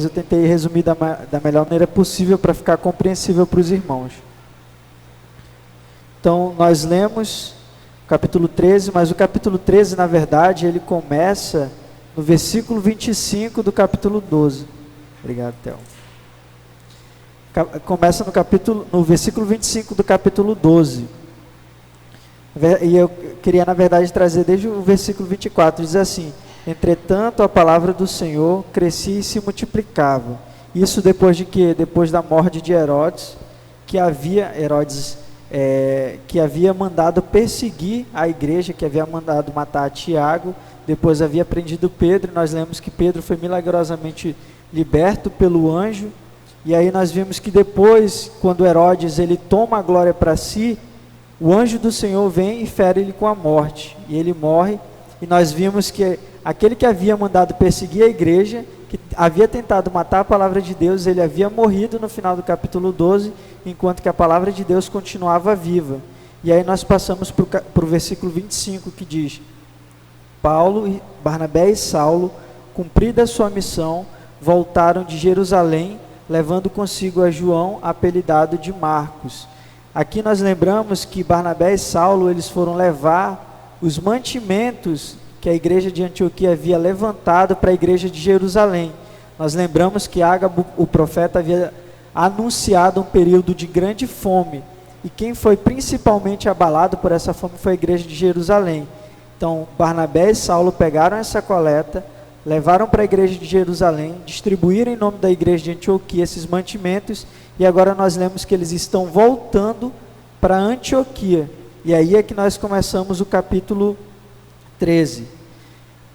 eu tentei resumir da melhor maneira possível para ficar compreensível para os irmãos. Então, nós lemos o capítulo 13, mas o capítulo 13, na verdade, ele começa no versículo 25 do capítulo 12. Obrigado, Theo. Começa no versículo 25 do capítulo 12. E eu queria, na verdade, trazer desde o versículo 24, diz assim: entretanto, a palavra do Senhor crescia e se multiplicava. Isso depois de quê? Depois da morte de Herodes, que havia mandado perseguir a igreja, que havia mandado matar Tiago, depois havia prendido Pedro. Nós lemos que Pedro foi milagrosamente liberto pelo anjo, e aí nós vimos que depois, quando Herodes ele toma a glória para si, o anjo do Senhor vem e fere ele com a morte, e ele morre. E nós vimos que aquele que havia mandado perseguir a igreja, que havia tentado matar a palavra de Deus, ele havia morrido no final do capítulo 12, enquanto que a palavra de Deus continuava viva. E aí nós passamos para o versículo 25, que diz: Paulo, Barnabé e Saulo, cumprida a sua missão, voltaram de Jerusalém, levando consigo a João, apelidado de Marcos. Aqui nós lembramos que Barnabé e Saulo, eles foram levar os mantimentos que a igreja de Antioquia havia levantado para a igreja de Jerusalém. Nós lembramos que Ágabo, o profeta, havia anunciado um período de grande fome, e quem foi principalmente abalado por essa fome foi a igreja de Jerusalém. Então, Barnabé e Saulo pegaram essa coleta, levaram para a igreja de Jerusalém, distribuíram em nome da igreja de Antioquia esses mantimentos, e agora nós lemos que eles estão voltando para Antioquia. E aí é que nós começamos o capítulo 13.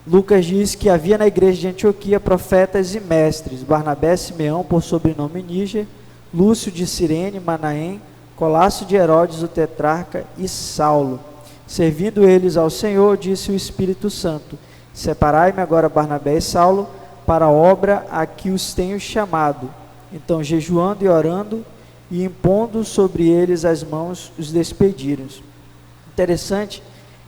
Lucas diz que havia na igreja de Antioquia profetas e mestres: Barnabé, Simeão, por sobrenome Níger, Lúcio de Cirene, Manaém, Colácio de Herodes, o tetrarca, e Saulo. Servindo eles ao Senhor, disse o Espírito Santo: separai-me agora Barnabé e Saulo para a obra a que os tenho chamado. Então, jejuando e orando e impondo sobre eles as mãos, os despediram. Interessante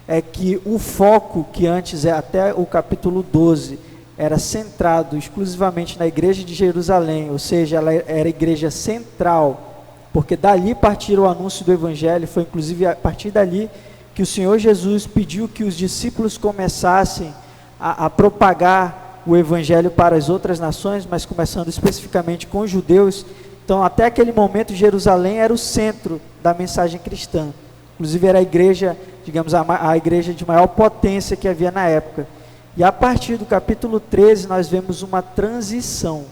é que o foco, que antes, até o capítulo 12, era centrado exclusivamente na igreja de Jerusalém, ou seja, ela era a igreja central, porque dali partiram o anúncio do evangelho. Foi inclusive a partir dali que o Senhor Jesus pediu que os discípulos começassem a propagar o evangelho para as outras nações, mas começando especificamente com os judeus. Então, até aquele momento, Jerusalém era o centro da mensagem cristã. Inclusive era a igreja, digamos, a igreja de maior potência que havia na época. E a partir do capítulo 13, nós vemos uma transição.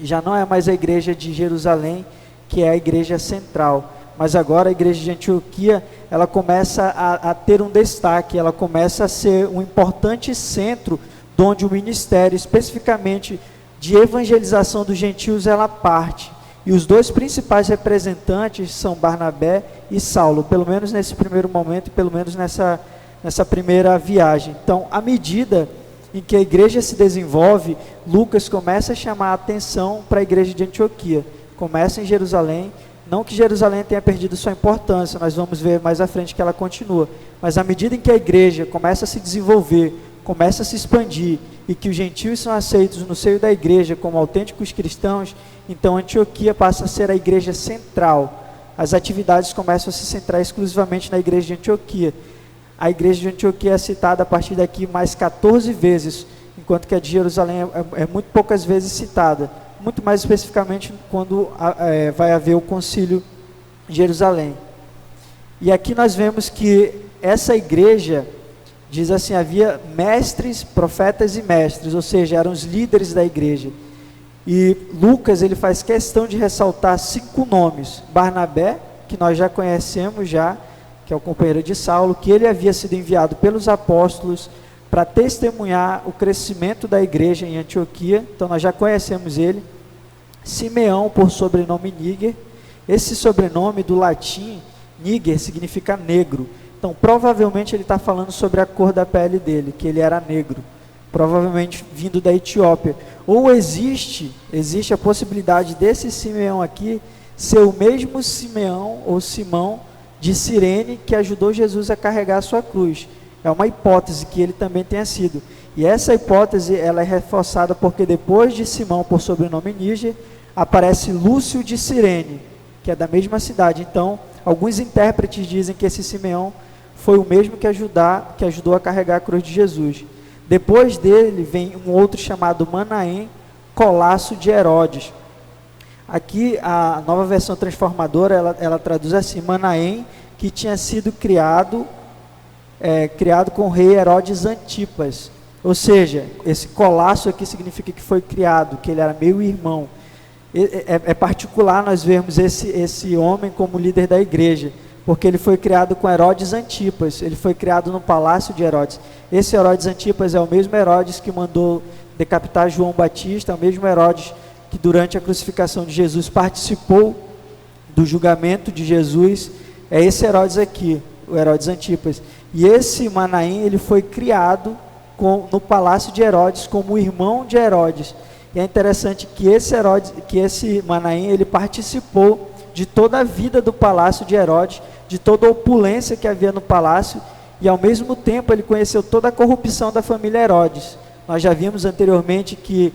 Já não é mais a igreja de Jerusalém, que é a igreja central, mas agora a igreja de Antioquia, ela começa a ter um destaque, ela começa a ser um importante centro, onde o ministério, especificamente de evangelização dos gentios, ela parte. E os dois principais representantes são Barnabé e Saulo, pelo menos nesse primeiro momento, e pelo menos nessa primeira viagem. Então, à medida em que a igreja se desenvolve, Lucas começa a chamar a atenção para a igreja de Antioquia. Começa em Jerusalém, não que Jerusalém tenha perdido sua importância, nós vamos ver mais à frente que ela continua, mas à medida em que a igreja começa a se desenvolver, começa a se expandir, e que os gentios são aceitos no seio da igreja como autênticos cristãos, então Antioquia passa a ser a igreja central. As atividades começam a se centrar exclusivamente na igreja de Antioquia. A igreja de Antioquia é citada a partir daqui mais 14 vezes, enquanto que a de Jerusalém é muito poucas vezes citada, muito mais especificamente quando vai haver o concílio de Jerusalém. E aqui nós vemos que essa igreja, diz assim, havia mestres, profetas e mestres, ou seja, eram os líderes da igreja. E Lucas, ele faz questão de ressaltar 5 nomes. Barnabé, que nós já conhecemos que é o companheiro de Saulo, que ele havia sido enviado pelos apóstolos para testemunhar o crescimento da igreja em Antioquia, então nós já conhecemos ele. Simeão, por sobrenome Níger. Esse sobrenome do latim, Níger, significa negro. Então, provavelmente ele está falando sobre a cor da pele dele, que ele era negro, provavelmente vindo da Etiópia. Ou existe a possibilidade desse Simeão aqui ser o mesmo Simeão ou Simão de Cirene que ajudou Jesus a carregar a sua cruz. É uma hipótese que ele também tenha sido. E essa hipótese ela é reforçada porque depois de Simão, por sobrenome Níger, aparece Lúcio de Cirene, que é da mesma cidade. Então, alguns intérpretes dizem que esse Simeão foi o mesmo que ajudou a carregar a cruz de Jesus. Depois dele vem um outro chamado Manaém, Colasso de Herodes. Aqui a Nova Versão Transformadora, ela traduz assim: Manaém, que tinha sido criado com o rei Herodes Antipas. Ou seja, esse Colasso aqui significa que foi criado, que ele era meio irmão. É particular nós vermos esse homem como líder da igreja, porque ele foi criado com Herodes Antipas, ele foi criado no palácio de Herodes. Esse Herodes Antipas é o mesmo Herodes que mandou decapitar João Batista, é o mesmo Herodes que durante a crucificação de Jesus participou do julgamento de Jesus. É esse Herodes aqui, o Herodes Antipas. E esse Manaém, ele foi criado no palácio de Herodes como irmão de Herodes. E é interessante que esse Manaém, ele participou de toda a vida do palácio de Herodes, de toda a opulência que havia no palácio, e ao mesmo tempo ele conheceu toda a corrupção da família Herodes. Nós já vimos anteriormente que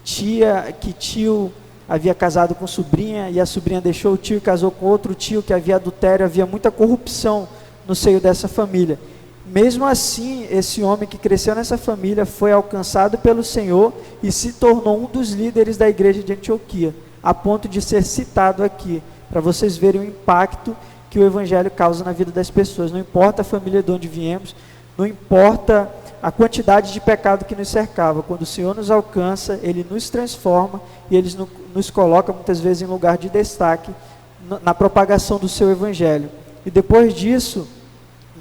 tio havia casado com sobrinha, e a sobrinha deixou o tio e casou com outro tio, que havia adultério, havia muita corrupção no seio dessa família. Mesmo assim, esse homem que cresceu nessa família foi alcançado pelo Senhor e se tornou um dos líderes da igreja de Antioquia, a ponto de ser citado aqui, para vocês verem o impacto que o evangelho causa na vida das pessoas. Não importa a família de onde viemos, não importa a quantidade de pecado que nos cercava, quando o Senhor nos alcança, Ele nos transforma e Ele nos coloca muitas vezes em lugar de destaque na propagação do seu evangelho. E depois disso,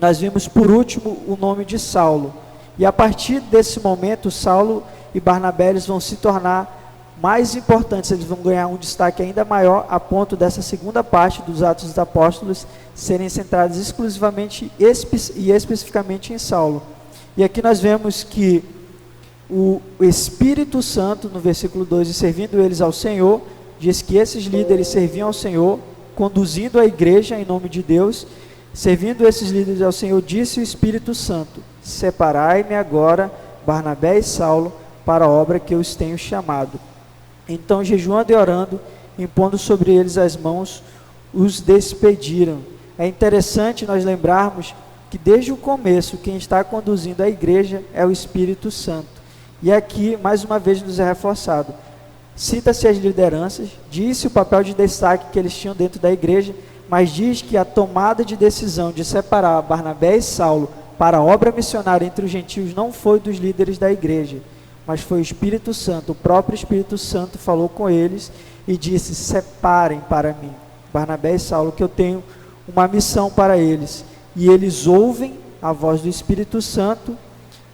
nós vimos por último o nome de Saulo. E a partir desse momento, Saulo e Barnabé eles vão se tornar mais importantes, eles vão ganhar um destaque ainda maior, a ponto dessa segunda parte dos Atos dos Apóstolos serem centrados exclusivamente e especificamente em Saulo. E aqui nós vemos que o Espírito Santo, no versículo 12, servindo eles ao Senhor, diz que esses líderes serviam ao Senhor, conduzindo a igreja em nome de Deus. Servindo esses líderes ao Senhor, disse o Espírito Santo: separai-me agora Barnabé e Saulo para a obra que eu os tenho chamado. Então, jejuando e orando, impondo sobre eles as mãos, os despediram. É interessante nós lembrarmos que desde o começo, quem está conduzindo a igreja é o Espírito Santo. E aqui, mais uma vez, nos é reforçado. Cita-se as lideranças, diz-se o papel de destaque que eles tinham dentro da igreja, mas diz que a tomada de decisão de separar Barnabé e Saulo para a obra missionária entre os gentios não foi dos líderes da igreja, mas foi o Espírito Santo. O próprio Espírito Santo falou com eles e disse: separem para mim Barnabé e Saulo, que eu tenho uma missão para eles. E eles ouvem a voz do Espírito Santo,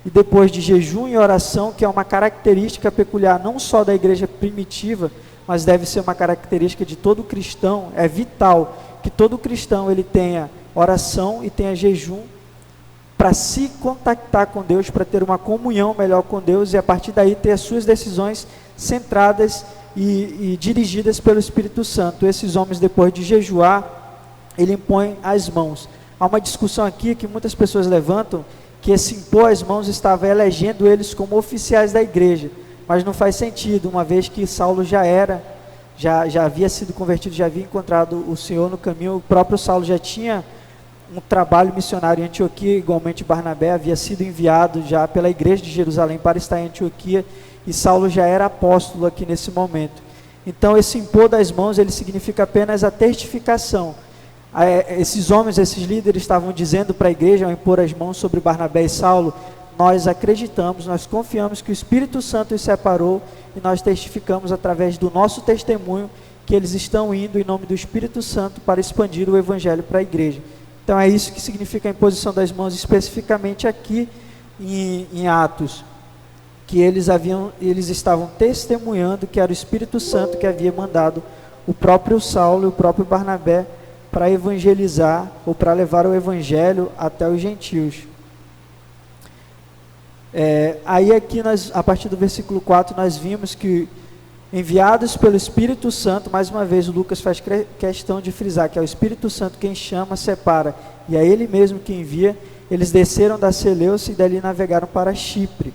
e depois de jejum e oração, que é uma característica peculiar não só da igreja primitiva, mas deve ser uma característica de todo cristão, é vital que todo cristão ele tenha oração e tenha jejum para se contactar com Deus, para ter uma comunhão melhor com Deus, e a partir daí ter as suas decisões centradas e dirigidas pelo Espírito Santo. Esses homens, depois de jejuar, ele impõe as mãos. Há uma discussão aqui que muitas pessoas levantam, que esse impor as mãos estava elegendo eles como oficiais da igreja, mas não faz sentido, uma vez que Saulo já havia sido convertido, já havia encontrado o Senhor no caminho. O próprio Saulo já tinha um trabalho missionário em Antioquia, igualmente Barnabé havia sido enviado já pela igreja de Jerusalém para estar em Antioquia, e Saulo já era apóstolo aqui nesse momento. Então esse impor das mãos, ele significa apenas a testificação. Esses homens, esses líderes estavam dizendo para a igreja, ao impor as mãos sobre Barnabé e Saulo: nós acreditamos, nós confiamos que o Espírito Santo os separou, e nós testificamos através do nosso testemunho que eles estão indo em nome do Espírito Santo para expandir o Evangelho para a igreja. Então é isso que significa a imposição das mãos, especificamente aqui em Atos, que eles estavam testemunhando que era o Espírito Santo que havia mandado o próprio Saulo e o próprio Barnabé para evangelizar, ou para levar o Evangelho até os gentios. Aí aqui, a partir do versículo 4, nós vimos que, enviados pelo Espírito Santo, mais uma vez o Lucas faz questão de frisar que é o Espírito Santo quem chama, separa, e é Ele mesmo que envia. Eles desceram da Seleucia e dali navegaram para Chipre.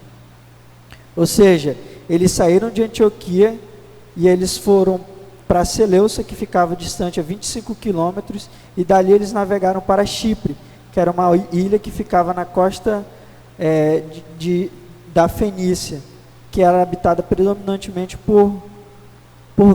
Ou seja, eles saíram de Antioquia e eles foram para Seleucia, que ficava distante a 25 quilômetros, e dali eles navegaram para Chipre, que era uma ilha que ficava na costa da Fenícia, que era habitada predominantemente por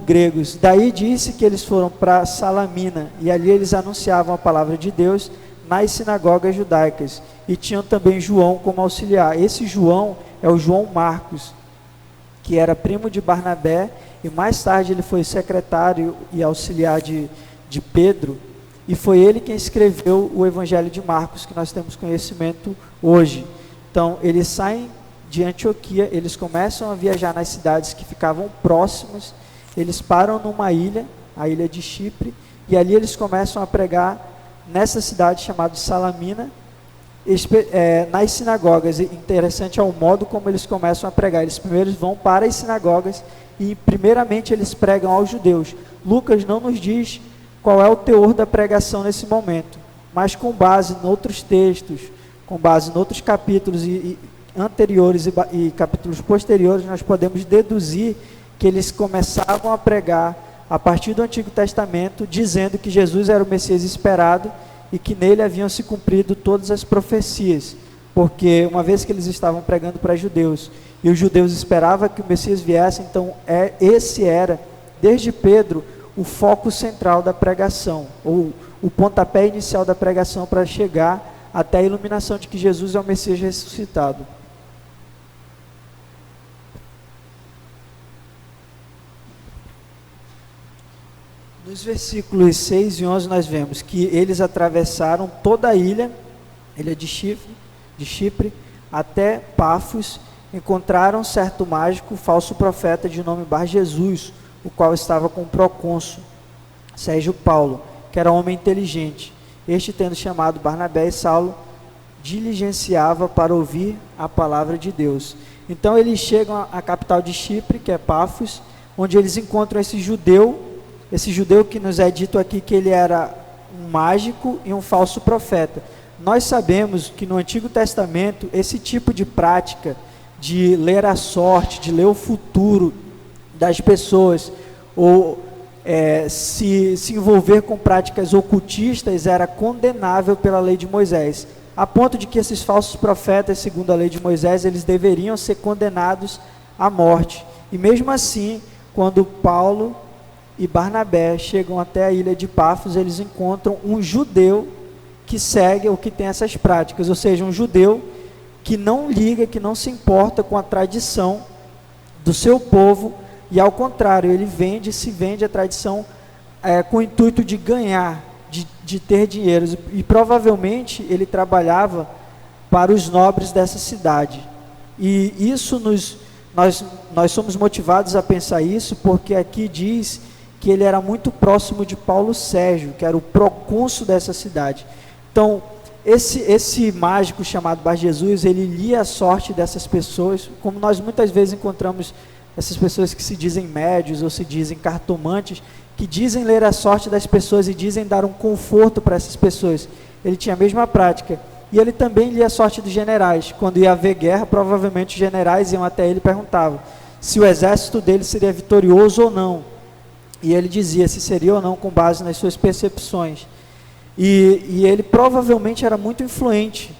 gregos. Daí disse que eles foram para Salamina, e ali eles anunciavam a palavra de Deus nas sinagogas judaicas, e tinham também João como auxiliar. Esse João é o João Marcos, que era primo de Barnabé, e mais tarde ele foi secretário e auxiliar de Pedro, e foi ele quem escreveu o Evangelho de Marcos, que nós temos conhecimento hoje. Então, eles saem de Antioquia, eles começam a viajar nas cidades que ficavam próximas, eles param numa ilha, a ilha de Chipre, e ali eles começam a pregar nessa cidade chamada Salamina, nas sinagogas. Interessante é o modo como eles começam a pregar. Eles primeiro vão para as sinagogas e primeiramente eles pregam aos judeus. Lucas não nos diz qual é o teor da pregação nesse momento, mas com base em outros textos, com base em outros capítulos anteriores e capítulos posteriores, nós podemos deduzir que eles começavam a pregar a partir do Antigo Testamento, dizendo que Jesus era o Messias esperado e que nele haviam se cumprido todas as profecias, porque uma vez que eles estavam pregando para judeus, e os judeus esperavam que o Messias viesse, então esse era, desde Pedro, o foco central da pregação, ou o pontapé inicial da pregação para chegar até a iluminação de que Jesus é o Messias ressuscitado. Nos versículos 6 e 11 nós vemos que eles atravessaram toda a ilha de Chipre, até Pafos, encontraram certo mágico, falso profeta de nome Bar Jesus, o qual estava com o procônsul Sérgio Paulo, que era homem inteligente. Este, tendo chamado Barnabé e Saulo, diligenciava para ouvir a palavra de Deus. Então eles chegam à capital de Chipre, que é Pafos, onde eles encontram esse judeu que nos é dito aqui que ele era um mágico e um falso profeta. Nós sabemos que no Antigo Testamento, esse tipo de prática de ler a sorte, de ler o futuro das pessoas, ou se envolver com práticas ocultistas, era condenável pela lei de Moisés, a ponto de que esses falsos profetas, segundo a lei de Moisés, eles deveriam ser condenados à morte. E mesmo assim, quando Paulo e Barnabé chegam até a ilha de Pafos, eles encontram um judeu que segue ou que tem essas práticas, ou seja, um judeu que não liga, que não se importa com a tradição do seu povo, e ao contrário, ele se vende a tradição com o intuito de ganhar, de ter dinheiro, e provavelmente ele trabalhava para os nobres dessa cidade. E isso nós somos motivados a pensar isso, porque aqui diz que ele era muito próximo de Paulo Sérgio, que era o procônsul dessa cidade. Então, esse mágico chamado Bar Jesus, ele lia a sorte dessas pessoas, como nós muitas vezes encontramos essas pessoas que se dizem médios ou se dizem cartomantes, que dizem ler a sorte das pessoas e dizem dar um conforto para essas pessoas. Ele tinha a mesma prática. E ele também lia a sorte dos generais. Quando ia haver guerra, provavelmente os generais iam até ele e perguntavam se o exército dele seria vitorioso ou não. E ele dizia se seria ou não com base nas suas percepções. E ele provavelmente era muito influente,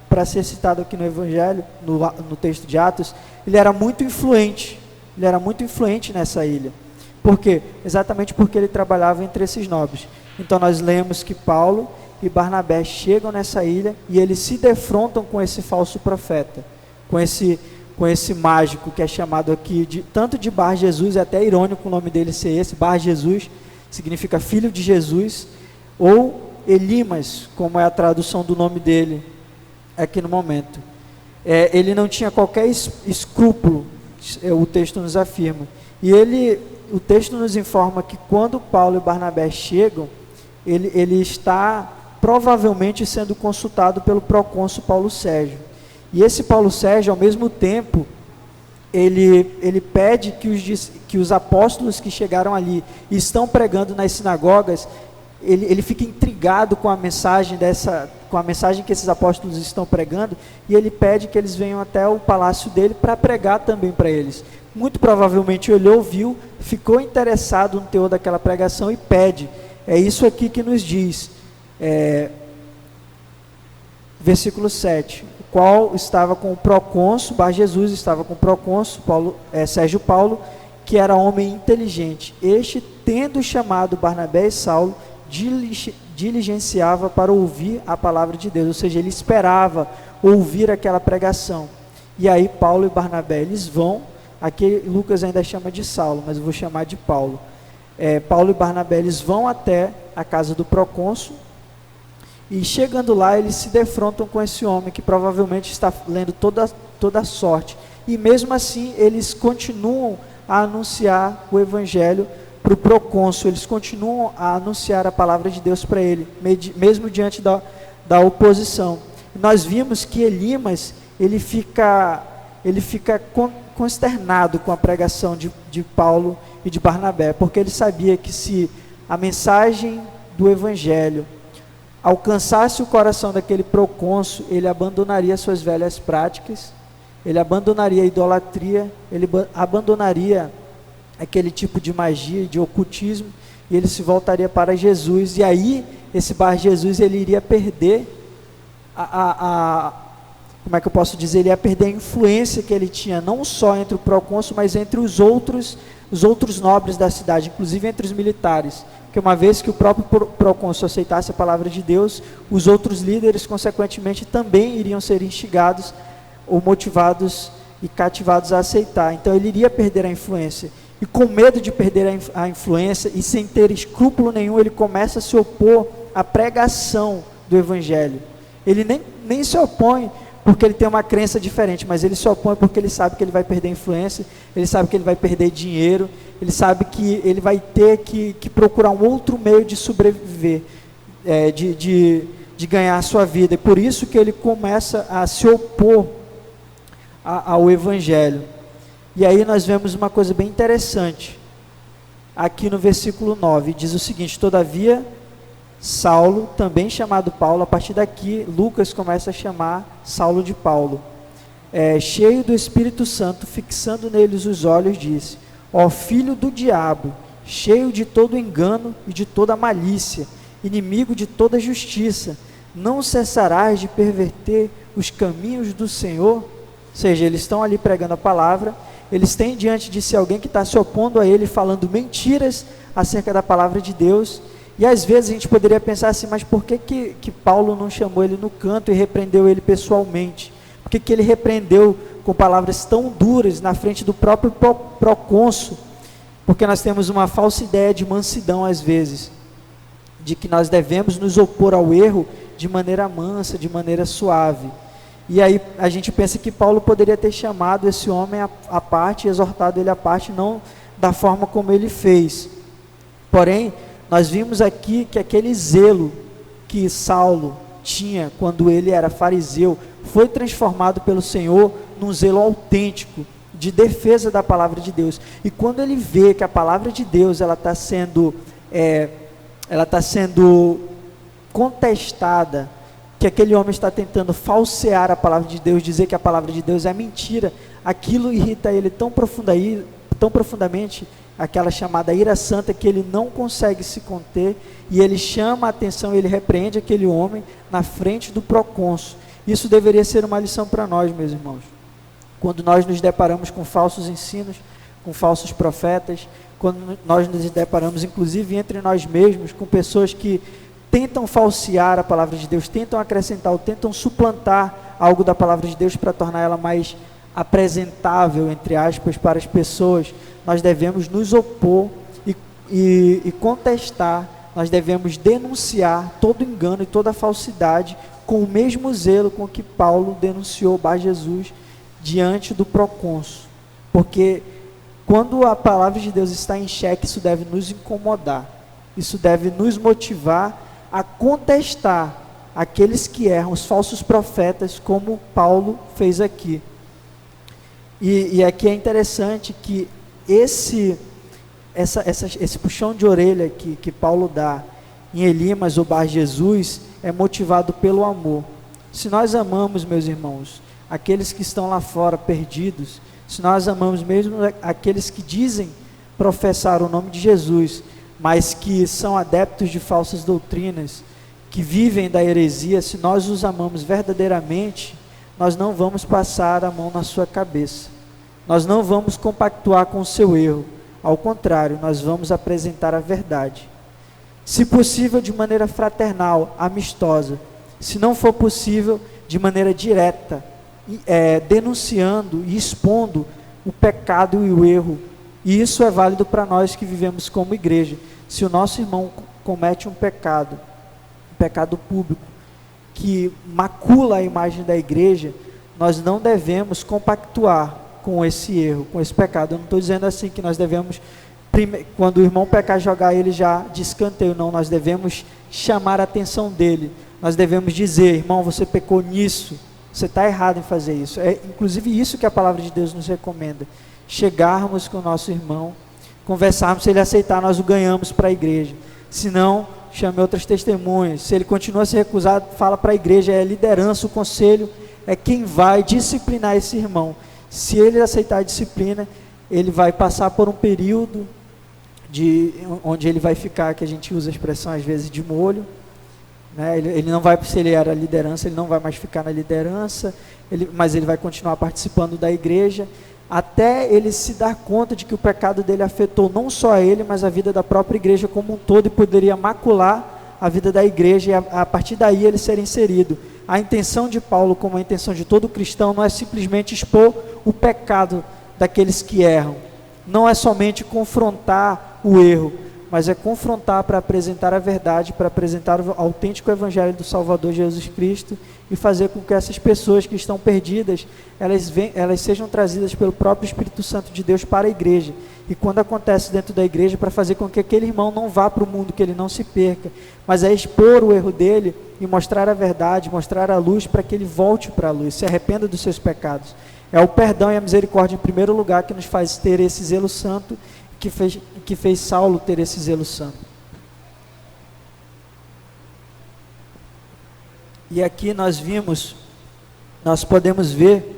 para ser citado aqui no Evangelho, no texto de Atos, ele era muito influente nessa ilha. Por quê? Exatamente porque ele trabalhava entre esses nobres. Então nós lemos que Paulo e Barnabé chegam nessa ilha e eles se defrontam com esse falso profeta, com esse mágico que é chamado aqui tanto de Bar Jesus, é até irônico o nome dele ser esse. Bar Jesus significa filho de Jesus, ou Elimas, como é a tradução do nome dele aqui no momento. Ele não tinha qualquer escrúpulo, o texto nos afirma. E o texto nos informa que quando Paulo e Barnabé chegam, ele está provavelmente sendo consultado pelo procônsul Paulo Sérgio. E esse Paulo Sérgio, ao mesmo tempo, ele pede que os apóstolos que chegaram ali e estão pregando nas sinagogas, ele fica intrigado com a mensagem com a mensagem que esses apóstolos estão pregando, e ele pede que eles venham até o palácio dele para pregar também para eles. Muito provavelmente ele ouviu, ficou interessado no teor daquela pregação e pede. É isso aqui que nos diz, versículo 7, o qual estava com o procônsul, Bar Jesus estava com o procônsul, Sérgio Paulo, que era homem inteligente. Este, tendo chamado Barnabé e Saulo, diligenciava para ouvir a palavra de Deus, ou seja, ele esperava ouvir aquela pregação. E aí Paulo e Barnabé, eles vão, aqui Lucas ainda chama de Saulo, mas eu vou chamar de Paulo. Paulo e Barnabé, eles vão até a casa do procônsul, e chegando lá, eles se defrontam com esse homem, que provavelmente está lendo toda a sorte, e mesmo assim, eles continuam a anunciar o evangelho para o procônsul, eles continuam a anunciar a palavra de Deus para ele, mesmo diante da oposição. Nós vimos que Elimas, ele fica consternado com a pregação de Paulo e de Barnabé, porque ele sabia que se a mensagem do evangelho alcançasse o coração daquele procônsul, ele abandonaria suas velhas práticas, ele abandonaria a idolatria, ele abandonaria aquele tipo de magia, de ocultismo, e ele se voltaria para Jesus, e aí, esse Bar Jesus, ele iria perder como é que eu posso dizer, ele ia perder a influência que ele tinha, não só entre o procônsul, mas entre os outros nobres da cidade, inclusive entre os militares, porque uma vez que o próprio procônsul aceitasse a palavra de Deus, os outros líderes, consequentemente, também iriam ser instigados, ou motivados e cativados a aceitar, então ele iria perder a influência, e com medo de perder a influência, e sem ter escrúpulo nenhum, ele começa a se opor à pregação do evangelho. Ele nem se opõe porque ele tem uma crença diferente, mas ele se opõe porque ele sabe que ele vai perder influência, ele sabe que ele vai perder dinheiro, ele sabe que ele vai ter que procurar um outro meio de sobreviver, de ganhar a sua vida, e por isso que ele começa a se opor ao evangelho. E aí nós vemos uma coisa bem interessante, aqui no versículo 9, diz o seguinte: todavia Saulo, também chamado Paulo, a partir daqui Lucas começa a chamar Saulo de Paulo, cheio do Espírito Santo, fixando neles os olhos, disse: ó filho do diabo, cheio de todo engano e de toda malícia, inimigo de toda justiça, não cessarás de perverter os caminhos do Senhor? Ou seja, eles estão ali pregando a palavra, eles têm diante de si alguém que está se opondo a ele, falando mentiras acerca da palavra de Deus, e às vezes a gente poderia pensar assim, mas por que Paulo não chamou ele no canto e repreendeu ele pessoalmente? Por que ele repreendeu com palavras tão duras na frente do próprio procônsul? Porque nós temos uma falsa ideia de mansidão às vezes, de que nós devemos nos opor ao erro de maneira mansa, de maneira suave. E aí a gente pensa que Paulo poderia ter chamado esse homem à parte, exortado ele à parte, não da forma como ele fez. Porém, nós vimos aqui que aquele zelo que Saulo tinha quando ele era fariseu, foi transformado pelo Senhor num zelo autêntico, de defesa da palavra de Deus. E quando ele vê que a palavra de Deus ela está sendo contestada, que aquele homem está tentando falsear a palavra de Deus, dizer que a palavra de Deus é mentira, aquilo irrita ele tão profundamente, aquela chamada ira santa, que ele não consegue se conter, e ele chama a atenção, ele repreende aquele homem na frente do procônsul. Isso deveria ser uma lição para nós, meus irmãos, quando nós nos deparamos com falsos ensinos, com falsos profetas, quando nós nos deparamos, inclusive entre nós mesmos, com pessoas que tentam falsear a palavra de Deus, tentam acrescentar ou tentam suplantar algo da palavra de Deus para tornar ela mais apresentável, entre aspas, para as pessoas. Nós devemos nos opor e contestar, nós devemos denunciar todo engano e toda falsidade com o mesmo zelo com que Paulo denunciou Bar Jesus diante do procônsul, porque quando a palavra de Deus está em xeque, isso deve nos incomodar, isso deve nos motivar a contestar aqueles que erram, os falsos profetas, como Paulo fez aqui. E aqui é interessante que esse puxão de orelha que Paulo dá em Elimas ou Bar Jesus, é motivado pelo amor. Se nós amamos, meus irmãos, aqueles que estão lá fora perdidos, se nós amamos mesmo aqueles que dizem professar o nome de Jesus, mas que são adeptos de falsas doutrinas, que vivem da heresia, se nós os amamos verdadeiramente, nós não vamos passar a mão na sua cabeça, nós não vamos compactuar com o seu erro, ao contrário, nós vamos apresentar a verdade, se possível de maneira fraternal, amistosa, se não for possível de maneira direta, denunciando e expondo o pecado e o erro. E isso é válido para nós que vivemos como igreja. Se o nosso irmão comete um pecado público, que macula a imagem da igreja, nós não devemos compactuar com esse erro, com esse pecado. Eu não estou dizendo assim que nós devemos, quando o irmão pecar, jogar ele já de escanteio. Não, nós devemos chamar a atenção dele. Nós devemos dizer: irmão, você pecou nisso, você está errado em fazer isso. É inclusive isso que a palavra de Deus nos recomenda. Chegarmos com o nosso irmão, conversarmos, se ele aceitar, nós o ganhamos para a igreja. Se não, chame outras testemunhas. Se ele continua a se recusar, fala para a igreja, é a liderança, o conselho, é quem vai disciplinar esse irmão. Se ele aceitar a disciplina, ele vai passar por um período onde ele vai ficar, que a gente usa a expressão às vezes de molho, né? Ele não vai, se ele era liderança, ele não vai mais ficar na liderança, mas ele vai continuar participando da igreja, até ele se dar conta de que o pecado dele afetou não só a ele, mas a vida da própria igreja como um todo, e poderia macular a vida da igreja, e a partir daí ele ser inserido. A intenção de Paulo, como a intenção de todo cristão, não é simplesmente expor o pecado daqueles que erram, não é somente confrontar o erro, mas é confrontar para apresentar a verdade, para apresentar o autêntico evangelho do Salvador Jesus Cristo, e fazer com que essas pessoas que estão perdidas, elas sejam trazidas pelo próprio Espírito Santo de Deus para a igreja, e quando acontece dentro da igreja, para fazer com que aquele irmão não vá para o mundo, que ele não se perca, mas é expor o erro dele, e mostrar a verdade, mostrar a luz, para que ele volte para a luz, se arrependa dos seus pecados. É o perdão e a misericórdia em primeiro lugar que nos faz ter esse zelo santo, que fez Saulo ter esse zelo santo. E aqui nós podemos ver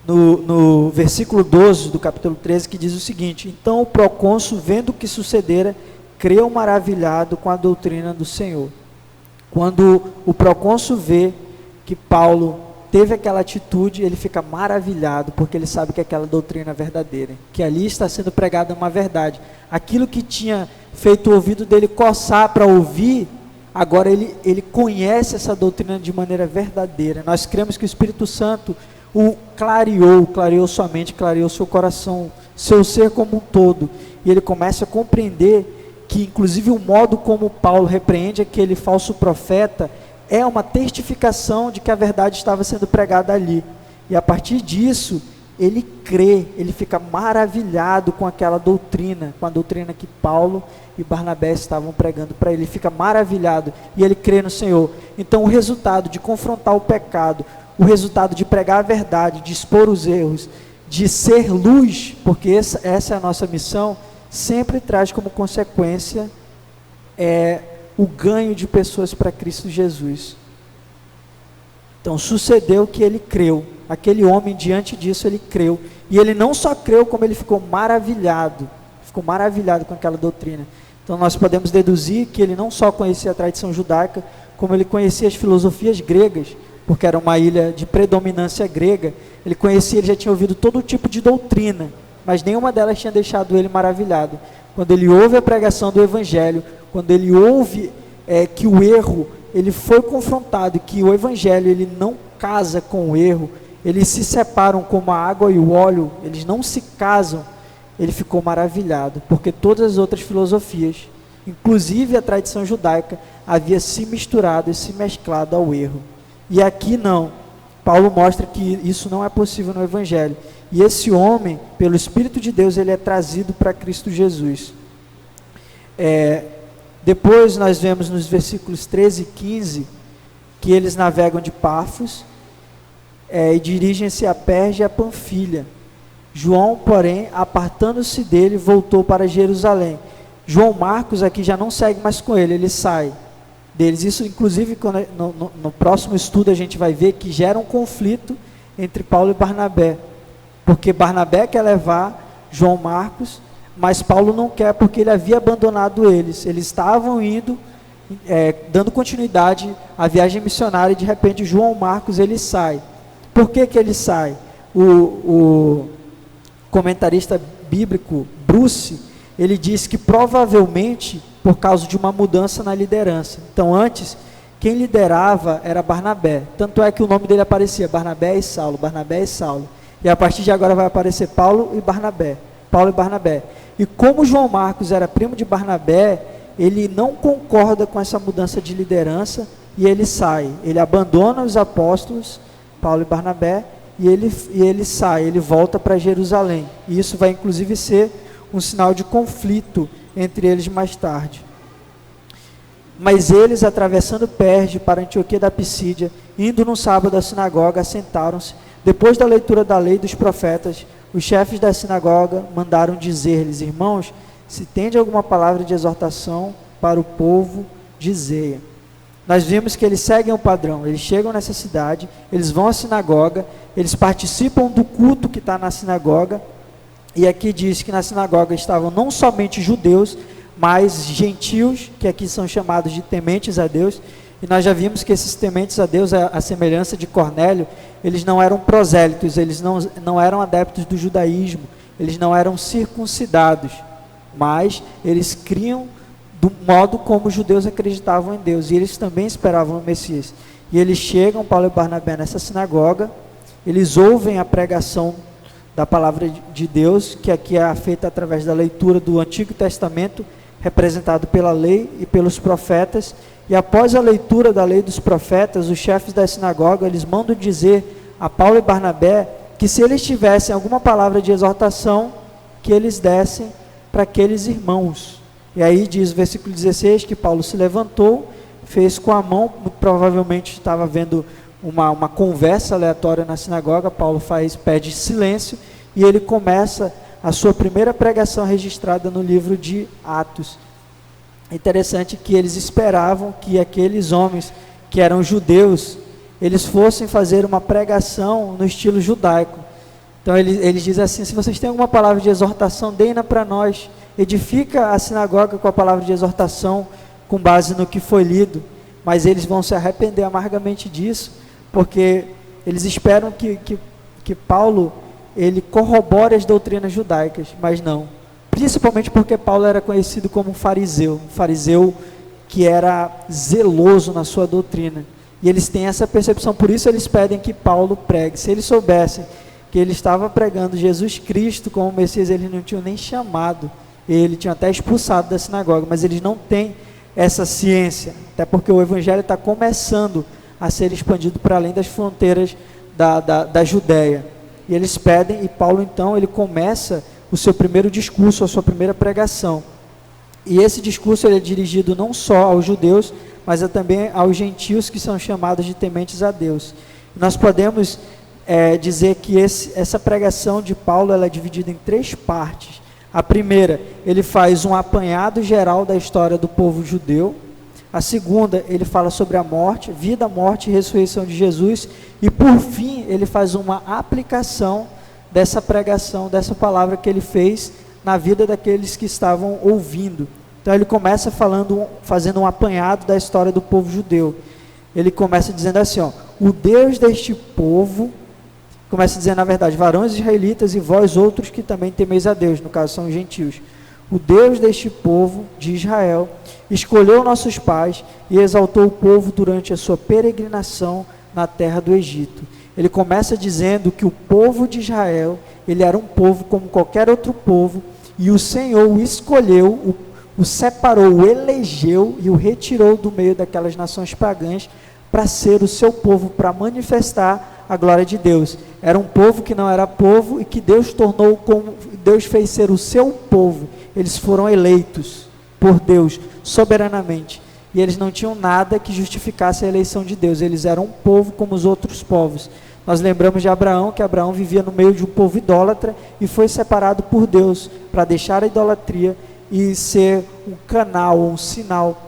no versículo 12 do capítulo 13, que diz o seguinte: então o procônsul, vendo o que sucedera, creu maravilhado com a doutrina do Senhor. Quando o procônsul vê que Paulo teve aquela atitude, ele fica maravilhado, porque ele sabe que aquela doutrina é verdadeira, que ali está sendo pregada uma verdade. Aquilo que tinha feito o ouvido dele coçar para ouvir, agora ele conhece essa doutrina de maneira verdadeira. Nós cremos que o Espírito Santo o clareou sua mente, clareou seu coração, seu ser como um todo, e ele começa a compreender que inclusive o modo como Paulo repreende aquele falso profeta é uma testificação de que a verdade estava sendo pregada ali, e a partir disso, ele crê, ele fica maravilhado com aquela doutrina, com a doutrina que Paulo e Barnabé estavam pregando para ele, fica maravilhado, e ele crê no Senhor. Então o resultado de confrontar o pecado, o resultado de pregar a verdade, de expor os erros, de ser luz, porque essa é a nossa missão, sempre traz como consequência o ganho de pessoas para Cristo Jesus. Então sucedeu que ele creu, aquele homem diante disso ele creu, e ele não só creu, como ele ficou maravilhado com aquela doutrina. Então nós podemos deduzir que ele não só conhecia a tradição judaica, como ele conhecia as filosofias gregas, porque era uma ilha de predominância grega. Ele já tinha ouvido todo tipo de doutrina, mas nenhuma delas tinha deixado ele maravilhado. Quando ele ouve a pregação do Evangelho, quando ele ouve que o erro, ele foi confrontado, que o Evangelho ele não casa com o erro, eles se separam como a água e o óleo, eles não se casam, ele ficou maravilhado, porque todas as outras filosofias, inclusive a tradição judaica, havia se misturado e se mesclado ao erro. E aqui não, Paulo mostra que isso não é possível no Evangelho, e esse homem, pelo Espírito de Deus, ele é trazido para Cristo Jesus. Depois nós vemos nos versículos 13 e 15, que eles navegam de Pafos, e dirigem-se a Perge e a Panfilha. João, porém, apartando-se dele, voltou para Jerusalém. João Marcos aqui já não segue mais com ele sai, deles. Isso, inclusive, no próximo estudo a gente vai ver que gera um conflito entre Paulo e Barnabé, porque Barnabé quer levar João Marcos, mas Paulo não quer, porque ele havia abandonado eles. Eles estavam indo, dando continuidade à viagem missionária, e de repente João Marcos ele sai. Por que ele sai? O comentarista bíblico Bruce, ele diz que provavelmente por causa de uma mudança na liderança. Então antes, quem liderava era Barnabé, tanto é que o nome dele aparecia Barnabé e Saulo, Barnabé e Saulo, e a partir de agora vai aparecer Paulo e Barnabé, Paulo e Barnabé. E como João Marcos era primo de Barnabé, ele não concorda com essa mudança de liderança, e ele sai, ele abandona os apóstolos, Paulo e Barnabé, e ele sai, ele volta para Jerusalém, e isso vai inclusive ser um sinal de conflito entre eles mais tarde. Mas eles, atravessando Perge para Antioquia da Pisídia, indo num sábado à sinagoga, assentaram-se. Depois da leitura da lei dos profetas, os chefes da sinagoga mandaram dizer-lhes: irmãos, se tende alguma palavra de exortação para o povo, dizei-a. Nós vimos que eles seguem o padrão, eles chegam nessa cidade, eles vão à sinagoga, eles participam do culto que está na sinagoga, e aqui diz que na sinagoga estavam não somente judeus, mas gentios, que aqui são chamados de tementes a Deus, e nós já vimos que esses tementes a Deus, a semelhança de Cornélio, eles não eram prosélitos, eles não eram adeptos do judaísmo, eles não eram circuncidados, mas eles criam do modo como os judeus acreditavam em Deus, e eles também esperavam o Messias. E eles chegam, Paulo e Barnabé, nessa sinagoga, eles ouvem a pregação da palavra de Deus, que aqui é feita através da leitura do Antigo Testamento, representado pela lei e pelos profetas, e após a leitura da lei dos profetas, os chefes da sinagoga, eles mandam dizer a Paulo e Barnabé, que se eles tivessem alguma palavra de exortação, que eles dessem para aqueles irmãos. E aí diz o versículo 16, que Paulo se levantou, fez com a mão, provavelmente estava vendo uma conversa aleatória na sinagoga, Paulo pede silêncio, e ele começa a sua primeira pregação registrada no livro de Atos. Interessante que eles esperavam que aqueles homens que eram judeus, eles fossem fazer uma pregação no estilo judaico. Então eles dizem assim: se vocês têm alguma palavra de exortação, deem-na para nós, edifica a sinagoga com a palavra de exortação, com base no que foi lido. Mas eles vão se arrepender amargamente disso, porque eles esperam que Paulo ele corrobore as doutrinas judaicas, mas não. Principalmente porque Paulo era conhecido como um fariseu que era zeloso na sua doutrina. E eles têm essa percepção, por isso eles pedem que Paulo pregue. Se eles soubessem que ele estava pregando Jesus Cristo como Messias, eles não tinham nem chamado ele, tinham até expulsado da sinagoga, mas eles não têm essa ciência, até porque o evangelho está começando a ser expandido para além das fronteiras da Judéia. E eles pedem, e Paulo então, ele começa o seu primeiro discurso, a sua primeira pregação. E esse discurso ele é dirigido não só aos judeus, mas também aos gentios, que são chamados de tementes a Deus. Nós podemos dizer que essa pregação de Paulo ela é dividida em 3 partes. A primeira, ele faz um apanhado geral da história do povo judeu. A segunda, ele fala sobre a morte, vida, morte e ressurreição de Jesus. E por fim, ele faz uma aplicação dessa pregação, dessa palavra que ele fez na vida daqueles que estavam ouvindo. Então ele começa fazendo um apanhado da história do povo judeu. Ele começa dizendo assim, o Deus deste povo, começa dizendo na verdade, varões israelitas e vós outros que também temeis a Deus, no caso são os gentios. O Deus deste povo, de Israel, escolheu nossos pais e exaltou o povo durante a sua peregrinação na terra do Egito. Ele começa dizendo que o povo de Israel, ele era um povo como qualquer outro povo, e o Senhor o escolheu, o separou, o elegeu e o retirou do meio daquelas nações pagãs para ser o seu povo, para manifestar a glória de Deus. Era um povo que não era povo e que Deus tornou como Deus fez ser o seu povo. Eles foram eleitos por Deus soberanamente, e eles não tinham nada que justificasse a eleição de Deus. Eles eram um povo como os outros povos. Nós lembramos de Abraão, que Abraão vivia no meio de um povo idólatra e foi separado por Deus para deixar a idolatria e ser um canal, um sinal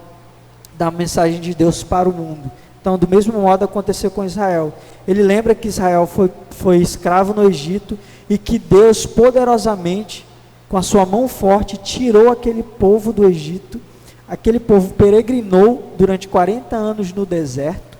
da mensagem de Deus para o mundo. Então, do mesmo modo aconteceu com Israel. Ele lembra que Israel foi escravo no Egito e que Deus poderosamente, com a sua mão forte, tirou aquele povo do Egito. Aquele povo peregrinou durante 40 anos no deserto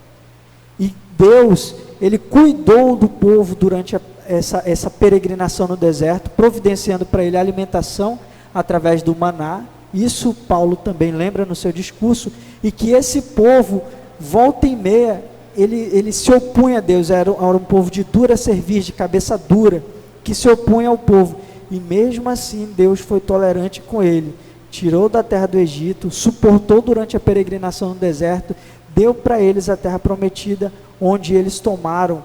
e Deus, ele cuidou do povo durante essa peregrinação no deserto, providenciando para ele alimentação através do maná. Isso Paulo também lembra no seu discurso, e que esse povo, volta e meia, ele se opunha a Deus, era um povo de dura cerviz, de cabeça dura, que se opunha ao povo, e mesmo assim Deus foi tolerante com ele, tirou da terra do Egito, suportou durante a peregrinação no deserto, deu para eles a terra prometida, onde eles tomaram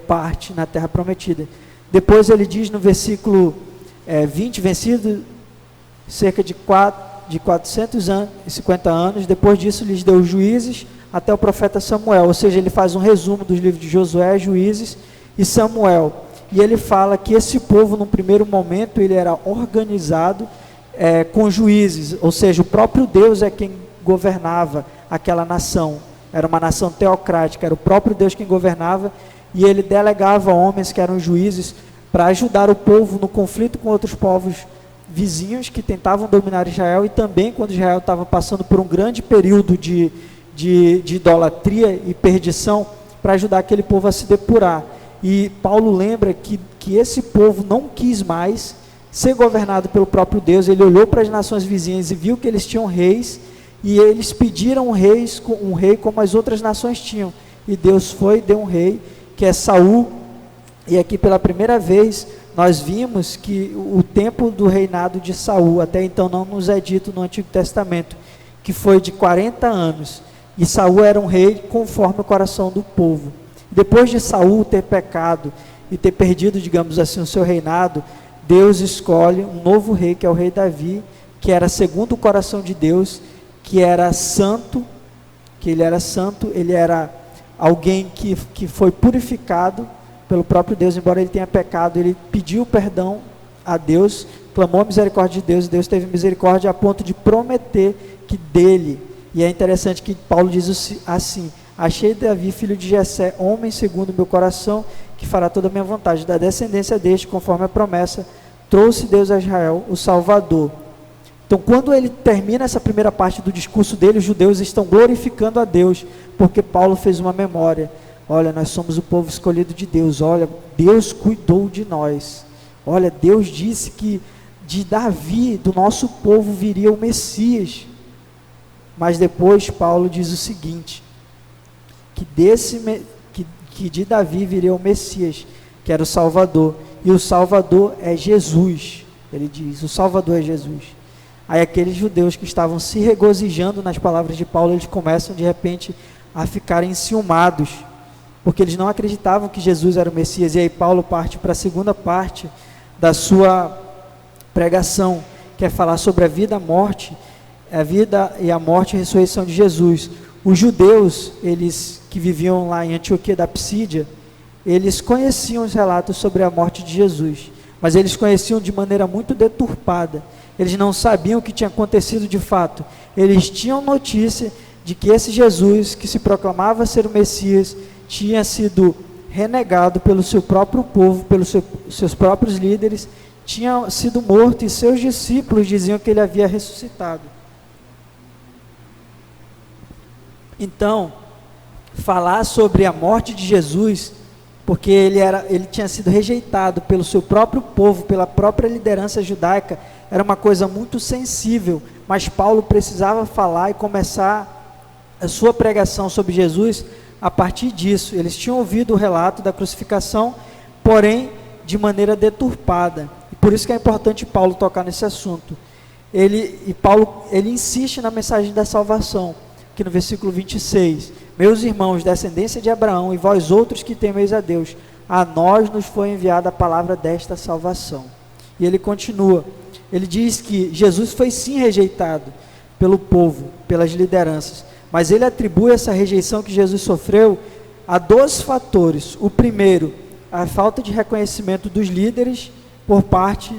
parte na terra prometida. Depois ele diz no versículo 20, vencido cerca de 450 anos, depois disso lhes deu juízes até o profeta Samuel, ou seja, ele faz um resumo dos livros de Josué, Juízes e Samuel, e ele fala que esse povo, num primeiro momento, ele era organizado com juízes, ou seja, o próprio Deus é quem governava aquela nação, era uma nação teocrática, era o próprio Deus quem governava, e ele delegava homens que eram juízes para ajudar o povo no conflito com outros povos vizinhos que tentavam dominar Israel, e também quando Israel estava passando por um grande período de idolatria e perdição, para ajudar aquele povo a se depurar. E Paulo lembra que esse povo não quis mais ser governado pelo próprio Deus. Ele olhou para as nações vizinhas e viu que eles tinham reis, e eles pediram um rei como as outras nações tinham, e Deus foi e deu um rei, que é Saul. E aqui pela primeira vez nós vimos que o tempo do reinado de Saul, até então não nos é dito no Antigo Testamento, que foi de 40 anos, e Saul era um rei conforme o coração do povo. Depois de Saul ter pecado e ter perdido, digamos assim, o seu reinado, Deus escolhe um novo rei, que é o rei Davi, que era segundo o coração de Deus, que era santo, ele era alguém que foi purificado pelo próprio Deus, embora ele tenha pecado, ele pediu perdão a Deus, clamou a misericórdia de Deus, e Deus teve misericórdia a ponto de prometer que dele, e é interessante que Paulo diz assim: achei Davi, filho de Jessé, homem segundo o meu coração, que fará toda a minha vontade, da descendência deste, conforme a promessa, trouxe Deus a Israel o Salvador. Então, quando ele termina essa primeira parte do discurso dele, os judeus estão glorificando a Deus, porque Paulo fez uma memória. Olha, nós somos o povo escolhido de Deus, olha, Deus cuidou de nós, olha, Deus disse que de Davi, do nosso povo, viria o Messias. Mas depois Paulo diz o seguinte, que de Davi viria o Messias, que era o Salvador, e o Salvador é Jesus. Ele diz, o Salvador é Jesus. Aí aqueles judeus que estavam se regozijando nas palavras de Paulo, eles começam de repente a ficarem enciumados, porque eles não acreditavam que Jesus era o Messias. E aí Paulo parte para a segunda parte da sua pregação, que é falar sobre a vida, a morte, a vida e a morte e a ressurreição de Jesus. Os judeus, eles que viviam lá em Antioquia da Psídia, eles conheciam os relatos sobre a morte de Jesus, mas eles conheciam de maneira muito deturpada. Eles não sabiam o que tinha acontecido de fato. Eles tinham notícia de que esse Jesus, que se proclamava ser o Messias, tinha sido renegado pelo seu próprio povo, pelos seus próprios líderes, tinha sido morto, e seus discípulos diziam que ele havia ressuscitado. Então, falar sobre a morte de Jesus, porque ele tinha sido rejeitado pelo seu próprio povo, pela própria liderança judaica, era uma coisa muito sensível, mas Paulo precisava falar e começar a sua pregação sobre Jesus a partir disso. Eles tinham ouvido o relato da crucificação, porém de maneira deturpada, e por isso que é importante Paulo tocar nesse assunto. Paulo insiste na mensagem da salvação, que no versículo 26, meus irmãos, descendência de Abraão, e vós outros que temeis a Deus, a nós nos foi enviada a palavra desta salvação. E ele continua, ele diz que Jesus foi sim rejeitado pelo povo, pelas lideranças, mas ele atribui essa rejeição que Jesus sofreu a 2 fatores. O primeiro, a falta de reconhecimento dos líderes por parte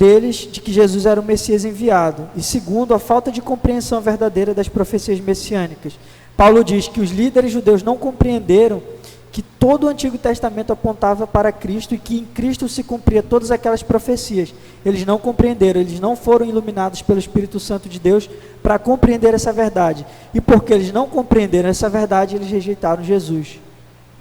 deles de que Jesus era o Messias enviado, e segundo, a falta de compreensão verdadeira das profecias messiânicas. Paulo diz que os líderes judeus não compreenderam que todo o Antigo Testamento apontava para Cristo e que em Cristo se cumpria todas aquelas profecias. Eles não compreenderam, eles não foram iluminados pelo Espírito Santo de Deus para compreender essa verdade. E porque eles não compreenderam essa verdade, eles rejeitaram Jesus.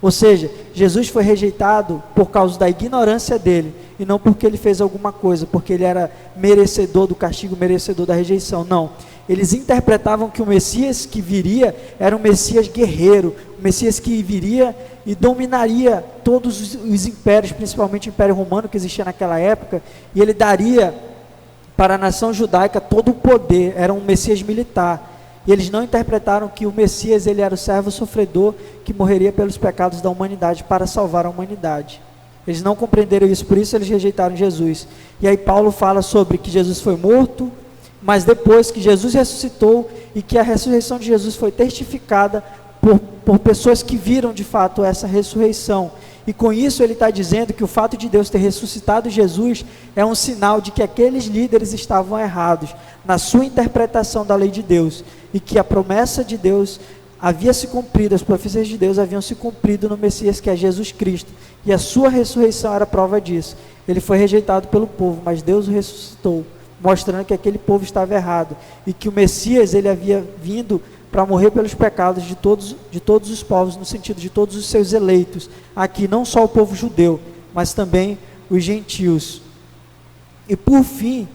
Ou seja, Jesus foi rejeitado por causa da ignorância dele, e não porque ele fez alguma coisa, porque ele era merecedor do castigo, merecedor da rejeição. Não. Eles interpretavam que o Messias que viria era um Messias guerreiro, um Messias que viria e dominaria todos os impérios, principalmente o Império Romano que existia naquela época, e ele daria para a nação judaica todo o poder. Era um Messias militar. E eles não interpretaram que o Messias ele era o servo sofredor que morreria pelos pecados da humanidade para salvar a humanidade. Eles não compreenderam isso, por isso eles rejeitaram Jesus. E aí Paulo fala sobre que Jesus foi morto, mas depois que Jesus ressuscitou e que a ressurreição de Jesus foi testificada por pessoas que viram de fato essa ressurreição. E com isso ele está dizendo que o fato de Deus ter ressuscitado Jesus é um sinal de que aqueles líderes estavam errados na sua interpretação da lei de Deus, e que a promessa de Deus havia se cumprido, as profecias de Deus haviam se cumprido no Messias, que é Jesus Cristo, e a sua ressurreição era prova disso. Ele foi rejeitado pelo povo, mas Deus o ressuscitou, mostrando que aquele povo estava errado, e que o Messias ele havia vindo para morrer pelos pecados de todos os povos, no sentido de todos os seus eleitos, aqui não só o povo judeu, mas também os gentios. E por fim,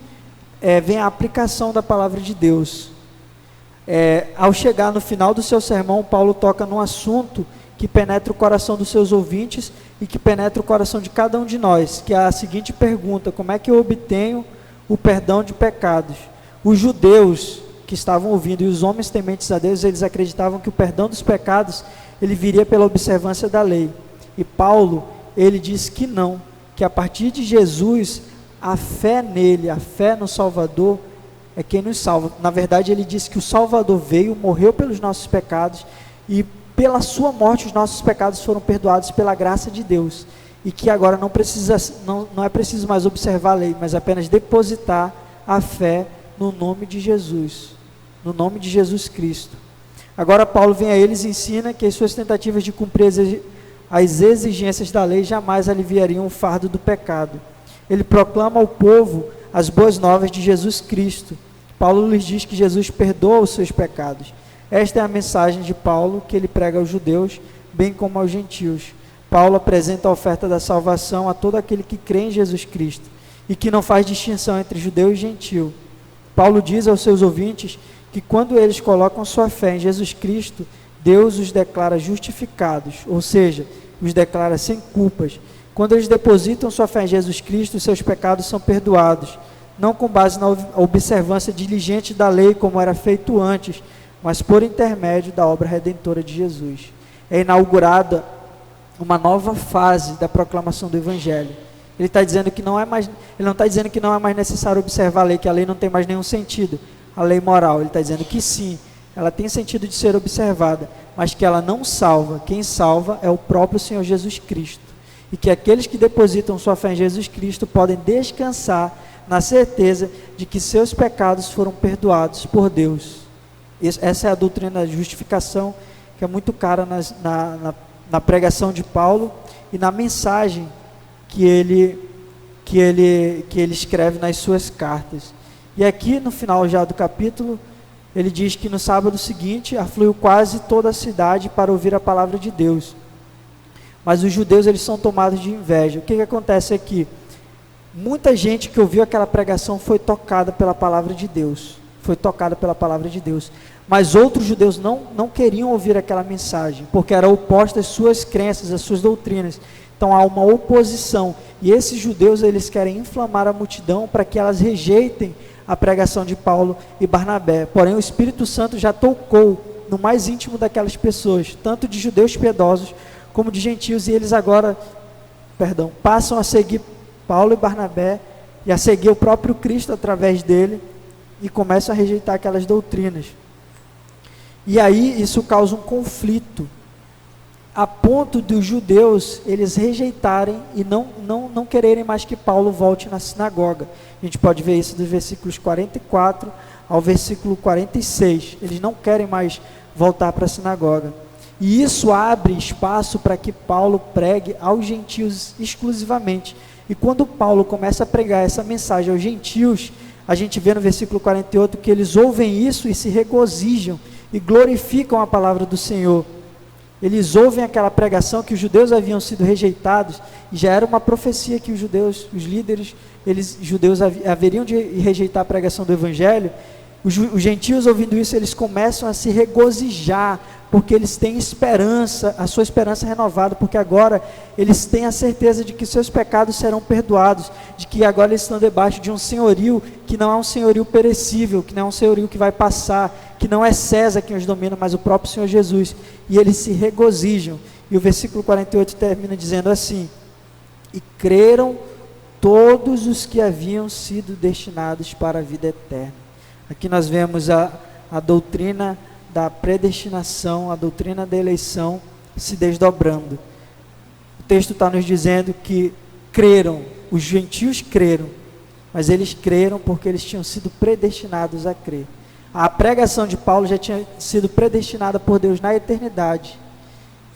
vem a aplicação da palavra de Deus. Ao chegar no final do seu sermão, Paulo toca num assunto que penetra o coração dos seus ouvintes e que penetra o coração de cada um de nós, que é a seguinte pergunta: como é que eu obtenho o perdão de pecados? Os judeus que estavam ouvindo e os homens tementes a Deus, eles acreditavam que o perdão dos pecados ele viria pela observância da lei. E Paulo, ele diz que não, que a partir de Jesus, a fé nele, a fé no Salvador é quem nos salva. Na verdade, ele diz que o Salvador veio, morreu pelos nossos pecados, e pela sua morte os nossos pecados foram perdoados pela graça de Deus, e que agora não é preciso mais observar a lei, mas apenas depositar a fé no nome de Jesus, no nome de Jesus Cristo. Agora Paulo vem a eles e ensina que as suas tentativas de cumprir as exigências da lei jamais aliviariam o fardo do pecado. Ele proclama ao povo as boas novas de Jesus Cristo. Paulo lhes diz que Jesus perdoa os seus pecados. Esta é a mensagem de Paulo que ele prega aos judeus, bem como aos gentios. Paulo apresenta a oferta da salvação a todo aquele que crê em Jesus Cristo e que não faz distinção entre judeu e gentil. Paulo diz aos seus ouvintes que quando eles colocam sua fé em Jesus Cristo, Deus os declara justificados, ou seja, os declara sem culpas. Quando eles depositam sua fé em Jesus Cristo, os seus pecados são perdoados, não com base na observância diligente da lei, como era feito antes, mas por intermédio da obra redentora de Jesus. É inaugurada uma nova fase da proclamação do Evangelho. Ele está dizendo que não está dizendo que não é mais necessário observar a lei, que a lei não tem mais nenhum sentido, a lei moral. Ele está dizendo que sim, ela tem sentido de ser observada, mas que ela não salva. Quem salva é o próprio Senhor Jesus Cristo. E que aqueles que depositam sua fé em Jesus Cristo podem descansar na certeza de que seus pecados foram perdoados por Deus. Essa é a doutrina da justificação, que é muito cara na pregação de Paulo e na mensagem que ele escreve nas suas cartas. E aqui no final já do capítulo, ele diz que no sábado seguinte afluiu quase toda a cidade para ouvir a palavra de Deus. Mas os judeus eles são tomados de inveja. O que acontece aqui? Muita gente que ouviu aquela pregação foi tocada pela palavra de Deus. Foi tocada pela palavra de Deus. Mas outros judeus não queriam ouvir aquela mensagem, porque era oposta às suas crenças, às suas doutrinas. Então há uma oposição. E esses judeus eles querem inflamar a multidão para que elas rejeitem a pregação de Paulo e Barnabé. Porém o Espírito Santo já tocou no mais íntimo daquelas pessoas, tanto de judeus piedosos como de gentios, e eles agora, passam a seguir Paulo e Barnabé e a seguir o próprio Cristo através dele e começam a rejeitar aquelas doutrinas. E aí isso causa um conflito. a ponto dos judeus eles rejeitarem e não quererem mais que Paulo volte na sinagoga. A gente pode ver isso dos versículos 44 ao versículo 46. Eles não querem mais voltar para a sinagoga. E isso abre espaço para que Paulo pregue aos gentios exclusivamente. E quando Paulo começa a pregar essa mensagem aos gentios, a gente vê no versículo 48 que eles ouvem isso e se regozijam e glorificam a palavra do Senhor. Eles ouvem aquela pregação que os judeus haviam sido rejeitados, e já era uma profecia que os judeus, os líderes, judeus haveriam de rejeitar a pregação do evangelho. Os gentios ouvindo isso, eles começam a se regozijar, porque eles têm esperança, a sua esperança renovada, porque agora eles têm a certeza de que seus pecados serão perdoados, de que agora eles estão debaixo de um senhorio que não é um senhorio perecível, que não é um senhorio que vai passar, que não é César quem os domina, mas o próprio Senhor Jesus, e eles se regozijam. E o versículo 48 termina dizendo assim: e creram todos os que haviam sido destinados para a vida eterna. Aqui nós vemos a doutrina da predestinação, a doutrina da eleição se desdobrando. O texto está nos dizendo que creram, os gentios creram, mas eles creram porque eles tinham sido predestinados a crer. A pregação de Paulo já tinha sido predestinada por Deus na eternidade,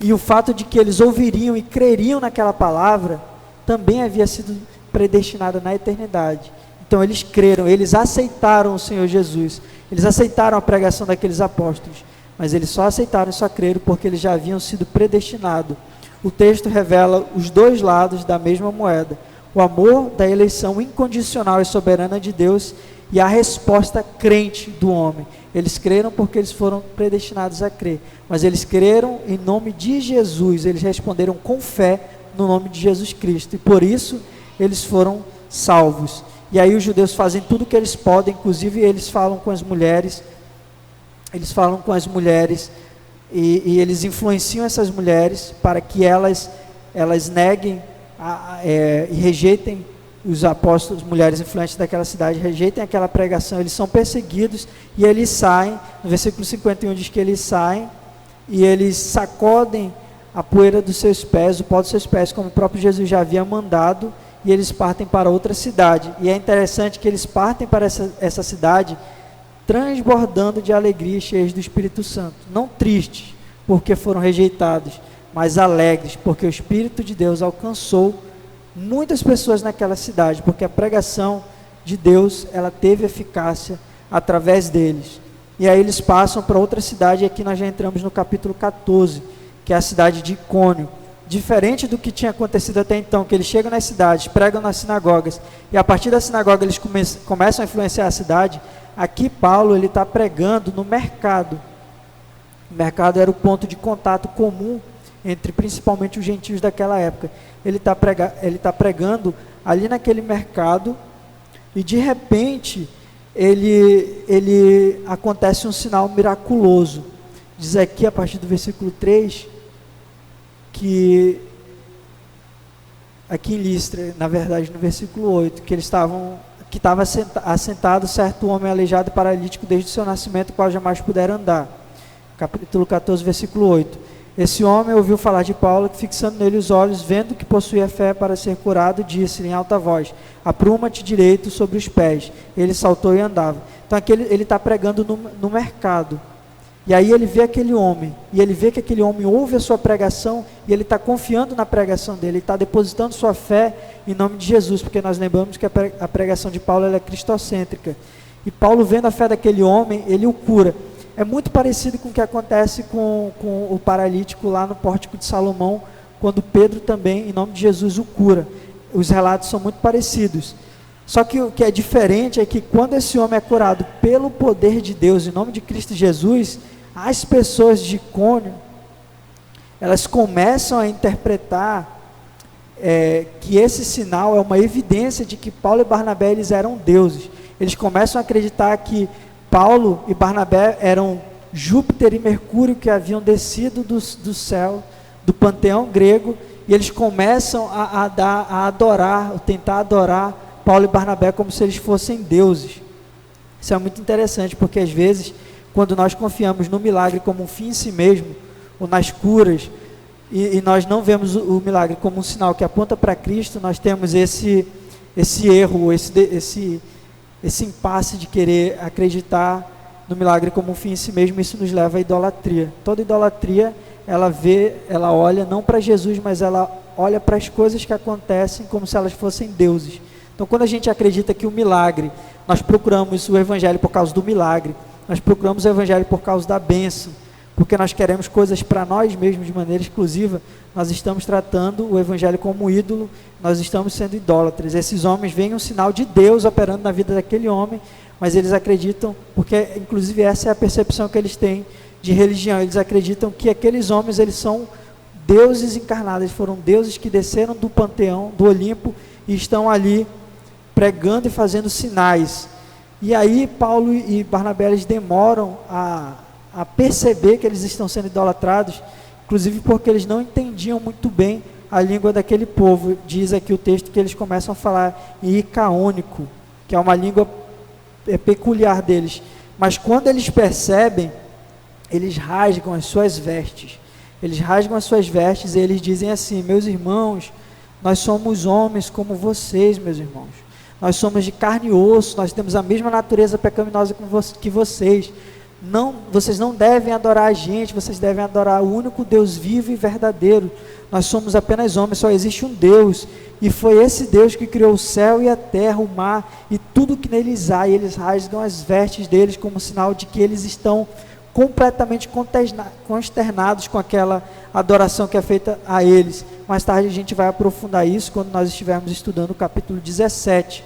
e o fato de que eles ouviriam e creriam naquela palavra também havia sido predestinada na eternidade. Então eles creram, eles aceitaram o Senhor Jesus, eles aceitaram a pregação daqueles apóstolos, mas eles só aceitaram e só creram porque eles já haviam sido predestinados. O texto revela os dois lados da mesma moeda: o amor da eleição incondicional e soberana de Deus e a resposta crente do homem. Eles creram porque eles foram predestinados a crer, mas eles creram em nome de Jesus, eles responderam com fé no nome de Jesus Cristo, e por isso eles foram salvos. E aí os judeus fazem tudo o que eles podem, inclusive eles falam com as mulheres, e eles influenciam essas mulheres para que elas neguem e rejeitem os apóstolos, mulheres influentes daquela cidade, rejeitem aquela pregação. Eles são perseguidos e eles saem. No versículo 51 diz que eles saem e eles sacodem a poeira dos seus pés, o pó dos seus pés, como o próprio Jesus já havia mandado, e eles partem para outra cidade. E é interessante que eles partem para essa cidade transbordando de alegria, cheios do Espírito Santo, não tristes porque foram rejeitados, mas alegres porque o Espírito de Deus alcançou muitas pessoas naquela cidade, porque a pregação de Deus, ela teve eficácia através deles. E aí eles passam para outra cidade, e aqui nós já entramos no capítulo 14, que é a cidade de Icônio. Diferente do que tinha acontecido até então, que eles chegam nas cidades, pregam nas sinagogas, e a partir da sinagoga eles começam a influenciar a cidade. Aqui Paulo está pregando no mercado. O mercado era o ponto de contato comum entre principalmente os gentios daquela época. Ele está pregando ali naquele mercado, e de repente ele acontece um sinal miraculoso. Diz aqui a partir do versículo 3 que aqui em Listra, na verdade no versículo 8, que estava assentado certo homem aleijado e paralítico desde o seu nascimento, o qual jamais pudera andar. Capítulo 14, versículo 8. Esse homem ouviu falar de Paulo, que fixando nele os olhos, vendo que possuía fé para ser curado, disse em alta voz: apruma-te direito sobre os pés. Ele saltou e andava. Então aqui ele está pregando no mercado. E aí ele vê aquele homem, e ele vê que aquele homem ouve a sua pregação, e ele está confiando na pregação dele, ele está depositando sua fé em nome de Jesus, porque nós lembramos que a pregação de Paulo ela é cristocêntrica. E Paulo, vendo a fé daquele homem, ele o cura. É muito parecido com o que acontece com o paralítico lá no Pórtico de Salomão, quando Pedro também, em nome de Jesus, o cura. Os relatos são muito parecidos. Só que o que é diferente é que quando esse homem é curado pelo poder de Deus, em nome de Cristo Jesus, as pessoas de Icônio, elas começam a interpretar que esse sinal é uma evidência de que Paulo e Barnabé eles eram deuses. Eles começam a acreditar que Paulo e Barnabé eram Júpiter e Mercúrio que haviam descido do céu, do panteão grego, e eles começam a adorar, tentar adorar Paulo e Barnabé como se eles fossem deuses. Isso é muito interessante, porque às vezes, quando nós confiamos no milagre como um fim em si mesmo, ou nas curas, e nós não vemos o milagre como um sinal que aponta para Cristo, nós temos esse erro, esse impasse de querer acreditar no milagre como um fim em si mesmo. Isso nos leva à idolatria. Toda idolatria, ela olha não para Jesus, mas ela olha para as coisas que acontecem como se elas fossem deuses. Então, quando a gente acredita que o milagre, nós procuramos o evangelho por causa do milagre, nós procuramos o evangelho por causa da bênção, porque nós queremos coisas para nós mesmos de maneira exclusiva, nós estamos tratando o evangelho como ídolo, nós estamos sendo idólatras. Esses homens veem um sinal de Deus operando na vida daquele homem, mas eles acreditam, porque inclusive essa é a percepção que eles têm de religião, eles acreditam que aqueles homens, eles são deuses encarnados, eles foram deuses que desceram do panteão, do Olimpo, e estão ali pregando e fazendo sinais. E aí Paulo e Barnabé, eles demoram a perceber que eles estão sendo idolatrados, inclusive porque eles não entendiam muito bem a língua daquele povo. Diz aqui o texto que eles começam a falar em icaônico, que é uma língua peculiar deles, mas quando eles percebem, eles rasgam as suas vestes, e eles dizem assim: meus irmãos, nós somos homens como vocês, meus irmãos, nós somos de carne e osso, nós temos a mesma natureza pecaminosa que vocês. Não, vocês não devem adorar a gente, vocês devem adorar o único Deus vivo e verdadeiro. Nós somos apenas homens, só existe um Deus, e foi esse Deus que criou o céu e a terra, o mar e tudo que neles há. E eles rasgam as vestes deles como sinal de que eles estão completamente consternados com aquela adoração que é feita a eles. Mais tarde a gente vai aprofundar isso quando nós estivermos estudando o capítulo 17.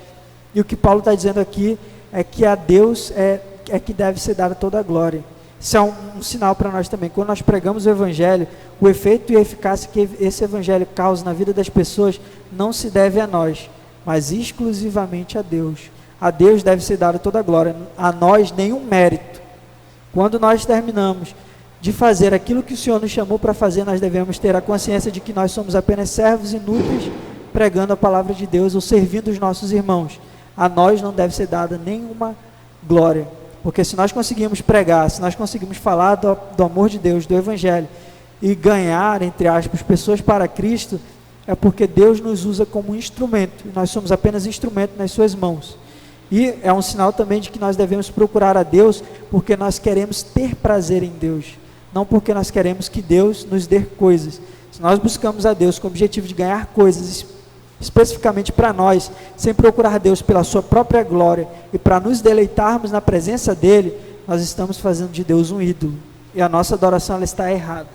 E o que Paulo está dizendo aqui é que a Deus é que deve ser dada toda a glória. Isso é um sinal para nós também. Quando nós pregamos o evangelho, o efeito e a eficácia que esse evangelho causa na vida das pessoas não se deve a nós, mas exclusivamente a Deus. A Deus deve ser dada toda a glória, a nós nenhum mérito. Quando nós terminamos de fazer aquilo que o Senhor nos chamou para fazer, nós devemos ter a consciência de que nós somos apenas servos inúteis pregando a palavra de Deus ou servindo os nossos irmãos. A nós não deve ser dada nenhuma glória. Porque se nós conseguimos pregar, se nós conseguimos falar do amor de Deus, do Evangelho, e ganhar, entre aspas, pessoas para Cristo, é porque Deus nos usa como instrumento, e nós somos apenas instrumento nas suas mãos. E é um sinal também de que nós devemos procurar a Deus, porque nós queremos ter prazer em Deus, não porque nós queremos que Deus nos dê coisas. Se nós buscamos a Deus com o objetivo de ganhar coisas, especificamente para nós, sem procurar Deus pela sua própria glória e para nos deleitarmos na presença dele, nós estamos fazendo de Deus um ídolo, e a nossa adoração ela está errada.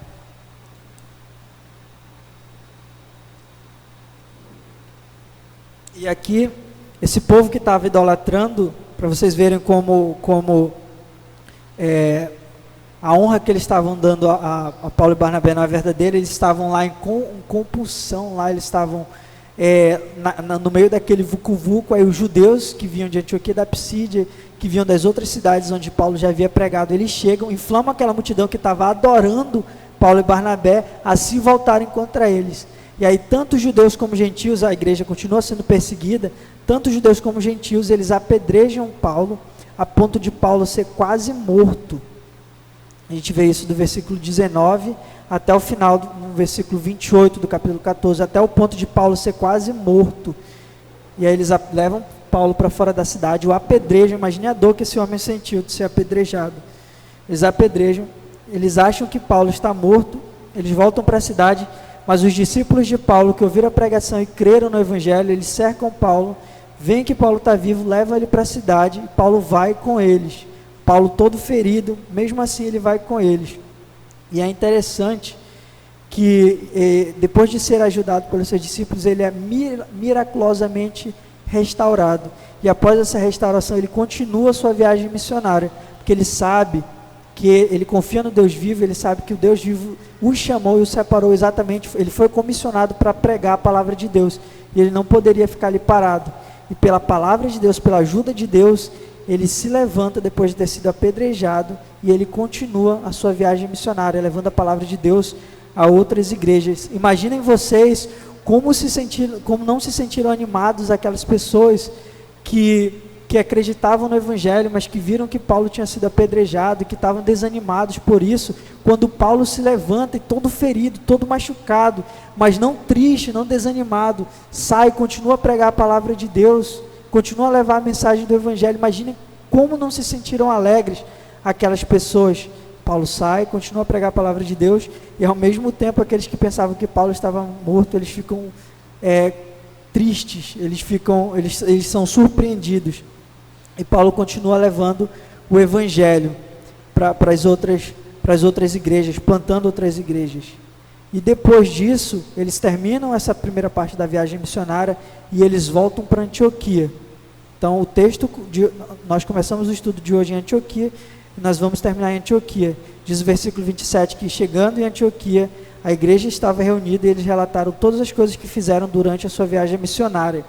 E aqui, esse povo que estava idolatrando, para vocês verem como a honra que eles estavam dando a Paulo e Barnabé não é verdadeira, eles estavam lá em compulsão, lá eles estavam no meio daquele vucu-vucu. Aí os judeus que vinham de Antioquia da Psídia, que vinham das outras cidades onde Paulo já havia pregado, eles chegam, inflamam aquela multidão que estava adorando Paulo e Barnabé, a se voltarem contra eles. E aí tanto judeus como gentios, a igreja continua sendo perseguida, tanto judeus como gentios, eles apedrejam Paulo, a ponto de Paulo ser quase morto. A gente vê isso do versículo 19 até o final, no versículo 28 do capítulo 14, até o ponto de Paulo ser quase morto. E aí eles levam Paulo para fora da cidade, o apedrejam. Imagine a dor que esse homem sentiu de ser apedrejado. Eles apedrejam, eles acham que Paulo está morto, eles voltam para a cidade, mas os discípulos de Paulo, que ouviram a pregação e creram no evangelho, eles cercam Paulo, veem que Paulo está vivo, levam ele para a cidade, e Paulo vai com eles. Paulo todo ferido, mesmo assim ele vai com eles. E é interessante que depois de ser ajudado pelos seus discípulos, ele é miraculosamente restaurado. E após essa restauração, ele continua a sua viagem missionária, porque ele sabe que ele confia no Deus vivo, ele sabe que o Deus vivo o chamou e o separou exatamente, ele foi comissionado para pregar a palavra de Deus, e ele não poderia ficar ali parado. E pela palavra de Deus, pela ajuda de Deus, ele se levanta depois de ter sido apedrejado, e ele continua a sua viagem missionária, levando a palavra de Deus a outras igrejas. Imaginem vocês como não se sentiram animados aquelas pessoas que que acreditavam no Evangelho, mas que viram que Paulo tinha sido apedrejado e que estavam desanimados por isso, quando Paulo se levanta e todo ferido, todo machucado, mas não triste, não desanimado, sai, continua a pregar a palavra de Deus, continua a levar a mensagem do Evangelho. Imaginem como não se sentiram alegres aquelas pessoas. Paulo sai, continua a pregar a palavra de Deus, e ao mesmo tempo aqueles que pensavam que Paulo estava morto, eles ficam tristes, eles são surpreendidos, e Paulo continua levando o Evangelho para as outras igrejas, plantando outras igrejas. E depois disso, eles terminam essa primeira parte da viagem missionária e eles voltam para Antioquia. Então nós começamos o estudo de hoje em Antioquia, e nós vamos terminar em Antioquia. Diz o versículo 27 que, chegando em Antioquia, a igreja estava reunida e eles relataram todas as coisas que fizeram durante a sua viagem missionária.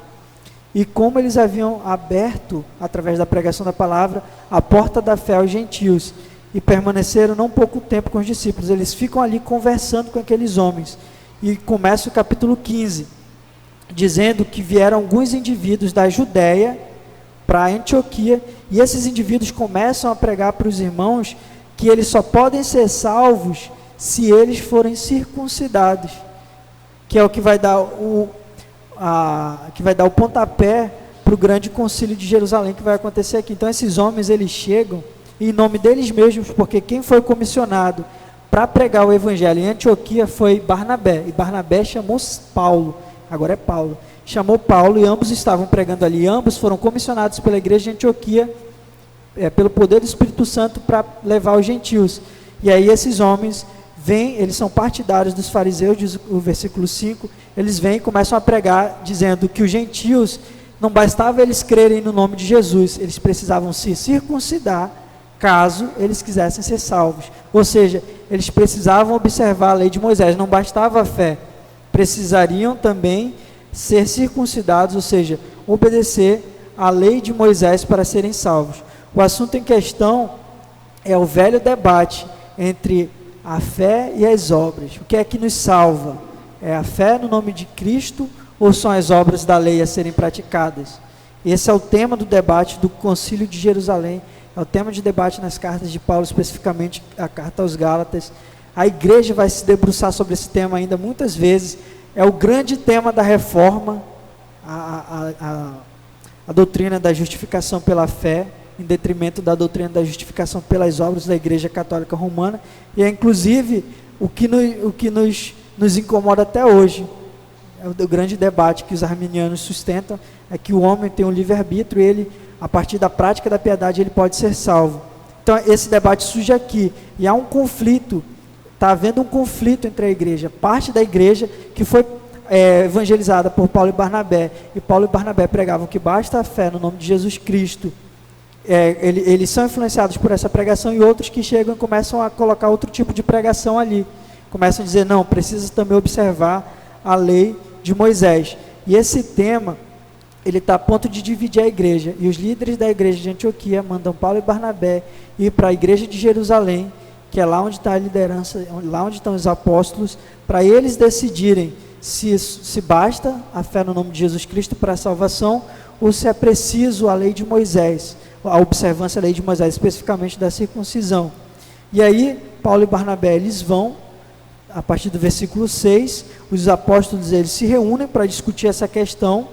E como eles haviam aberto, através da pregação da palavra, a porta da fé aos gentios, e permaneceram não pouco tempo com os discípulos. Eles ficam ali conversando com aqueles homens. E começa o capítulo 15, dizendo que vieram alguns indivíduos da Judéia para Antioquia, e esses indivíduos começam a pregar para os irmãos que eles só podem ser salvos se eles forem circuncidados, que é o que vai dar o pontapé para o grande concílio de Jerusalém que vai acontecer aqui. Então esses homens, eles chegam em nome deles mesmos, porque quem foi comissionado para pregar o Evangelho em Antioquia foi Barnabé, e Barnabé chamou Paulo, agora é Paulo, chamou Paulo, e ambos estavam pregando ali, ambos foram comissionados pela igreja de Antioquia, pelo poder do Espírito Santo, para levar os gentios. E aí esses homens vêm, eles são partidários dos fariseus, diz o versículo 5, eles vêm e começam a pregar, dizendo que os gentios, não bastava eles crerem no nome de Jesus, eles precisavam se circuncidar, caso eles quisessem ser salvos. Ou seja, eles precisavam observar a lei de Moisés, não bastava a fé, precisariam também ser circuncidados, ou seja, obedecer à lei de Moisés para serem salvos. O assunto em questão é o velho debate entre a fé e as obras. O que é que nos salva? É a fé no nome de Cristo ou são as obras da lei a serem praticadas? Esse é o tema do debate do Concílio de Jerusalém, é o tema de debate nas cartas de Paulo, especificamente a carta aos Gálatas. A igreja vai se debruçar sobre esse tema ainda muitas vezes. É o grande tema da reforma, a doutrina da justificação pela fé, em detrimento da doutrina da justificação pelas obras da Igreja Católica Romana, e é inclusive o que nos incomoda até hoje. É o grande debate que os arminianos sustentam, é que o homem tem um livre-arbítrio e ele, a partir da prática da piedade, ele pode ser salvo. Então esse debate surge aqui, e há um conflito, está havendo um conflito entre a igreja, parte da igreja que foi evangelizada por Paulo e Barnabé, e Paulo e Barnabé pregavam que basta a fé no nome de Jesus Cristo. Eles são influenciados por essa pregação, e outros que chegam e começam a colocar outro tipo de pregação ali, começam a dizer, não, precisa também observar a lei de Moisés. E esse tema, ele está a ponto de dividir a igreja, e os líderes da igreja de Antioquia mandam Paulo e Barnabé ir para a igreja de Jerusalém, que é lá onde está a liderança, lá onde estão os apóstolos, para eles decidirem se basta a fé no nome de Jesus Cristo para a salvação, ou se é preciso a lei de Moisés, a observância da lei de Moisés, especificamente da circuncisão. E aí, Paulo e Barnabé, eles vão, a partir do versículo 6, os apóstolos, eles se reúnem para discutir essa questão,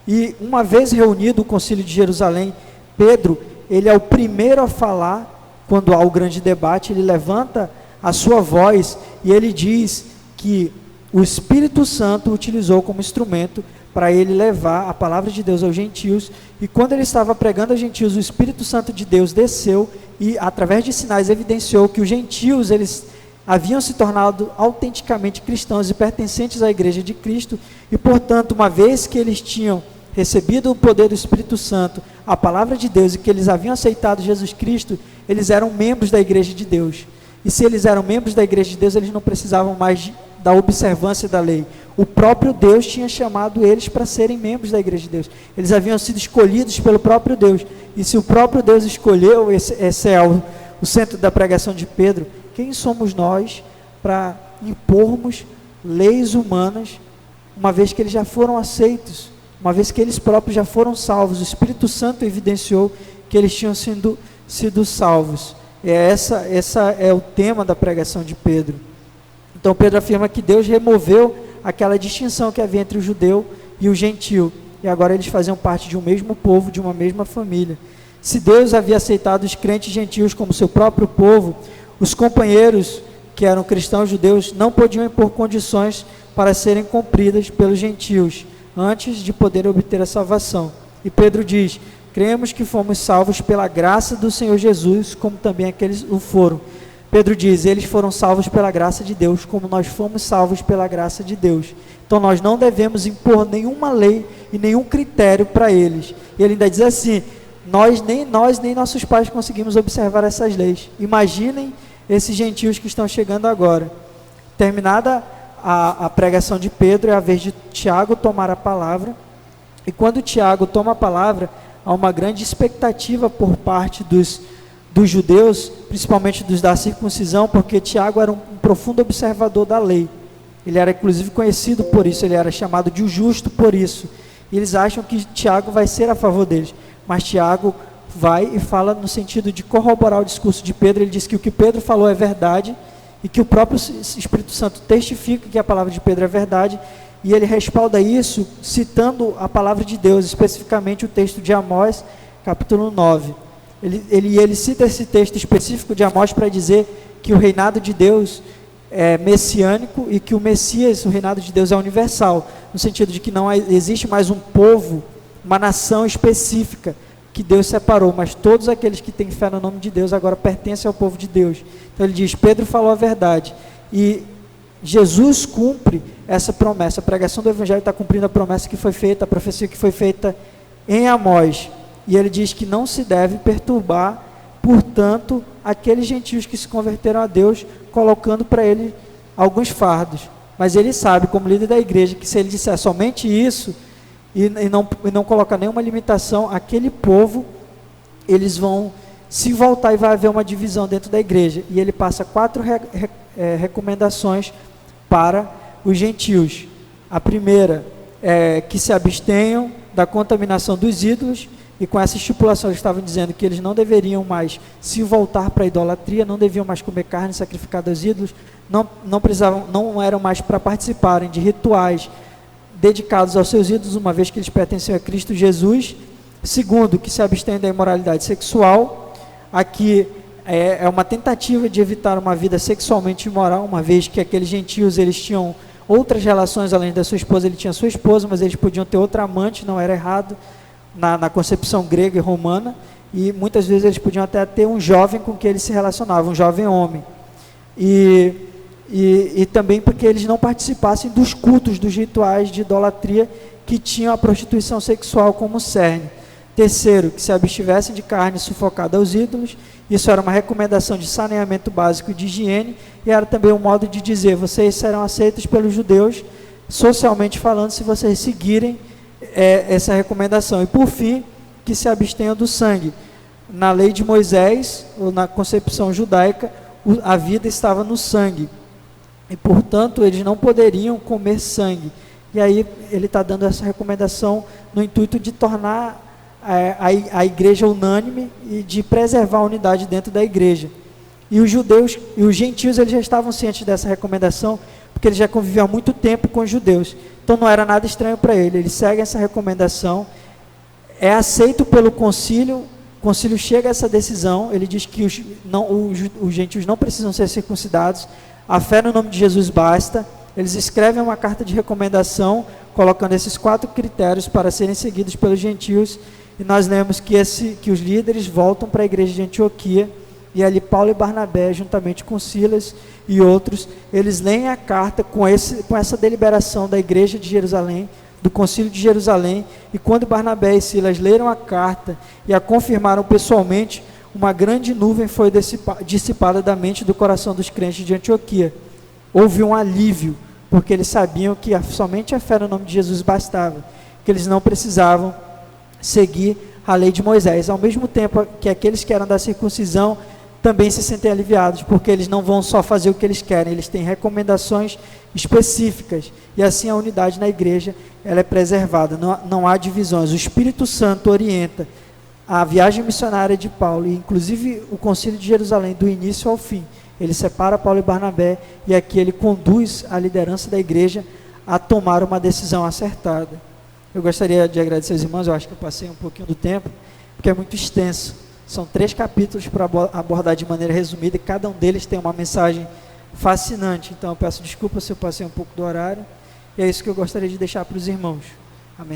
e uma vez reunido o concílio de Jerusalém, Pedro, ele é o primeiro a falar, quando há o grande debate, ele levanta a sua voz, e ele diz que o Espírito Santo o utilizou como instrumento para ele levar a palavra de Deus aos gentios, e quando ele estava pregando aos gentios, o Espírito Santo de Deus desceu e, através de sinais, evidenciou que os gentios, eles haviam se tornado autenticamente cristãos e pertencentes à igreja de Cristo, e portanto, uma vez que eles tinham recebido o poder do Espírito Santo, a palavra de Deus, e que eles haviam aceitado Jesus Cristo, eles eram membros da igreja de Deus. E se eles eram membros da igreja de Deus, eles não precisavam mais da observância da lei. O próprio Deus tinha chamado eles para serem membros da igreja de Deus. Eles haviam sido escolhidos pelo próprio Deus. E se o próprio Deus escolheu, esse é o centro da pregação de Pedro, quem somos nós para impormos leis humanas, uma vez que eles já foram aceitos uma vez que eles próprios já foram salvos. O Espírito Santo evidenciou que eles tinham sido salvos. Essa é o tema da pregação de Pedro. Então Pedro afirma que Deus removeu aquela distinção que havia entre o judeu e o gentil, e agora eles faziam parte de um mesmo povo, de uma mesma família. Se Deus havia aceitado os crentes gentios como seu próprio povo, os companheiros que eram cristãos judeus não podiam impor condições para serem cumpridas pelos gentios, antes de poder obter a salvação. E Pedro diz: cremos que fomos salvos pela graça do Senhor Jesus, como também aqueles o foram. Pedro diz: eles foram salvos pela graça de Deus, como nós fomos salvos pela graça de Deus. Então nós não devemos impor nenhuma lei e nenhum critério para eles. E ele ainda diz assim: nem nossos pais conseguimos observar essas leis. Imaginem esses gentios que estão chegando agora. Terminada a pregação de Pedro, é a vez de Tiago tomar a palavra. E quando Tiago toma a palavra, há uma grande expectativa por parte dos judeus, principalmente dos da circuncisão, porque Tiago era um profundo observador da lei. Ele era inclusive conhecido por isso, ele era chamado de o justo por isso. E eles acham que Tiago vai ser a favor deles, mas Tiago vai e fala no sentido de corroborar o discurso de Pedro. Ele diz que o que Pedro falou é verdade, e que o próprio Espírito Santo testifica que a palavra de Pedro é verdade, e ele respalda isso citando a palavra de Deus, especificamente o texto de Amós, capítulo 9. Ele cita esse texto específico de Amós para dizer que o reinado de Deus é messiânico e que o Messias, o reinado de Deus, é universal, no sentido de que não existe mais um povo, uma nação específica que Deus separou, mas todos aqueles que têm fé no nome de Deus agora pertencem ao povo de Deus. Então ele diz: Pedro falou a verdade, e Jesus cumpre essa promessa. A pregação do Evangelho está cumprindo a promessa que foi feita, a profecia que foi feita em Amós. E ele diz que não se deve perturbar, portanto, aqueles gentios que se converteram a Deus, colocando para ele alguns fardos. Mas ele sabe, como líder da igreja, que se ele disser somente isso, e não colocar nenhuma limitação, aquele povo, eles vão se voltar e vai haver uma divisão dentro da igreja. E ele passa 4 recomendações para os gentios. A primeira é que se abstenham da contaminação dos ídolos, e com essa estipulação eles estavam dizendo que eles não deveriam mais se voltar para a idolatria, não deviam mais comer carne sacrificada aos ídolos, não eram mais para participarem de rituais dedicados aos seus ídolos, uma vez que eles pertenciam a Cristo Jesus. Segundo, que se abstenham da imoralidade sexual. Aqui é uma tentativa de evitar uma vida sexualmente imoral, uma vez que aqueles gentios, eles tinham outras relações além da sua esposa. Ele tinha sua esposa, mas eles podiam ter outra amante, não era errado na concepção grega e romana, e muitas vezes eles podiam até ter um jovem com quem eles se relacionavam, um jovem homem. E também porque eles não participassem dos cultos, dos rituais de idolatria que tinham a prostituição sexual como cerne. Terceiro, que se abstivessem de carne sufocada aos ídolos. Isso era uma recomendação de saneamento básico e de higiene, e era também um modo de dizer: vocês serão aceitos pelos judeus, socialmente falando, se vocês seguirem essa recomendação. E por fim, que se abstenham do sangue. Na lei de Moisés, ou na concepção judaica, a vida estava no sangue, e portanto eles não poderiam comer sangue. E aí ele está dando essa recomendação no intuito de tornar a igreja unânime e de preservar a unidade dentro da igreja. E os judeus e os gentios, eles já estavam cientes dessa recomendação, porque eles já conviviam há muito tempo com os judeus, então não era nada estranho para eles seguem essa recomendação, é aceito pelo concílio. O concílio chega a essa decisão, ele diz que os gentios não precisam ser circuncidados, a fé no nome de Jesus basta. Eles escrevem uma carta de recomendação, colocando esses 4 critérios para serem seguidos pelos gentios, e nós lemos que os líderes voltam para a igreja de Antioquia, e ali Paulo e Barnabé, juntamente com Silas e outros, eles leem a carta com essa deliberação da igreja de Jerusalém, do concílio de Jerusalém, e quando Barnabé e Silas leram a carta e a confirmaram pessoalmente, uma grande nuvem foi dissipada da mente e do coração dos crentes de Antioquia. Houve um alívio, porque eles sabiam que somente a fé no nome de Jesus bastava, que eles não precisavam seguir a lei de Moisés. Ao mesmo tempo que aqueles que eram da circuncisão também se sentem aliviados, porque eles não vão só fazer o que eles querem, eles têm recomendações específicas, e assim a unidade na igreja ela é preservada, não há divisões. O Espírito Santo orienta a viagem missionária de Paulo, e inclusive o Concílio de Jerusalém, do início ao fim. Ele separa Paulo e Barnabé, e aqui ele conduz a liderança da igreja a tomar uma decisão acertada. Eu gostaria de agradecer aos irmãos, eu acho que eu passei um pouquinho do tempo, porque é muito extenso. São 3 capítulos para abordar de maneira resumida, e cada um deles tem uma mensagem fascinante. Então eu peço desculpa se eu passei um pouco do horário, e é isso que eu gostaria de deixar para os irmãos.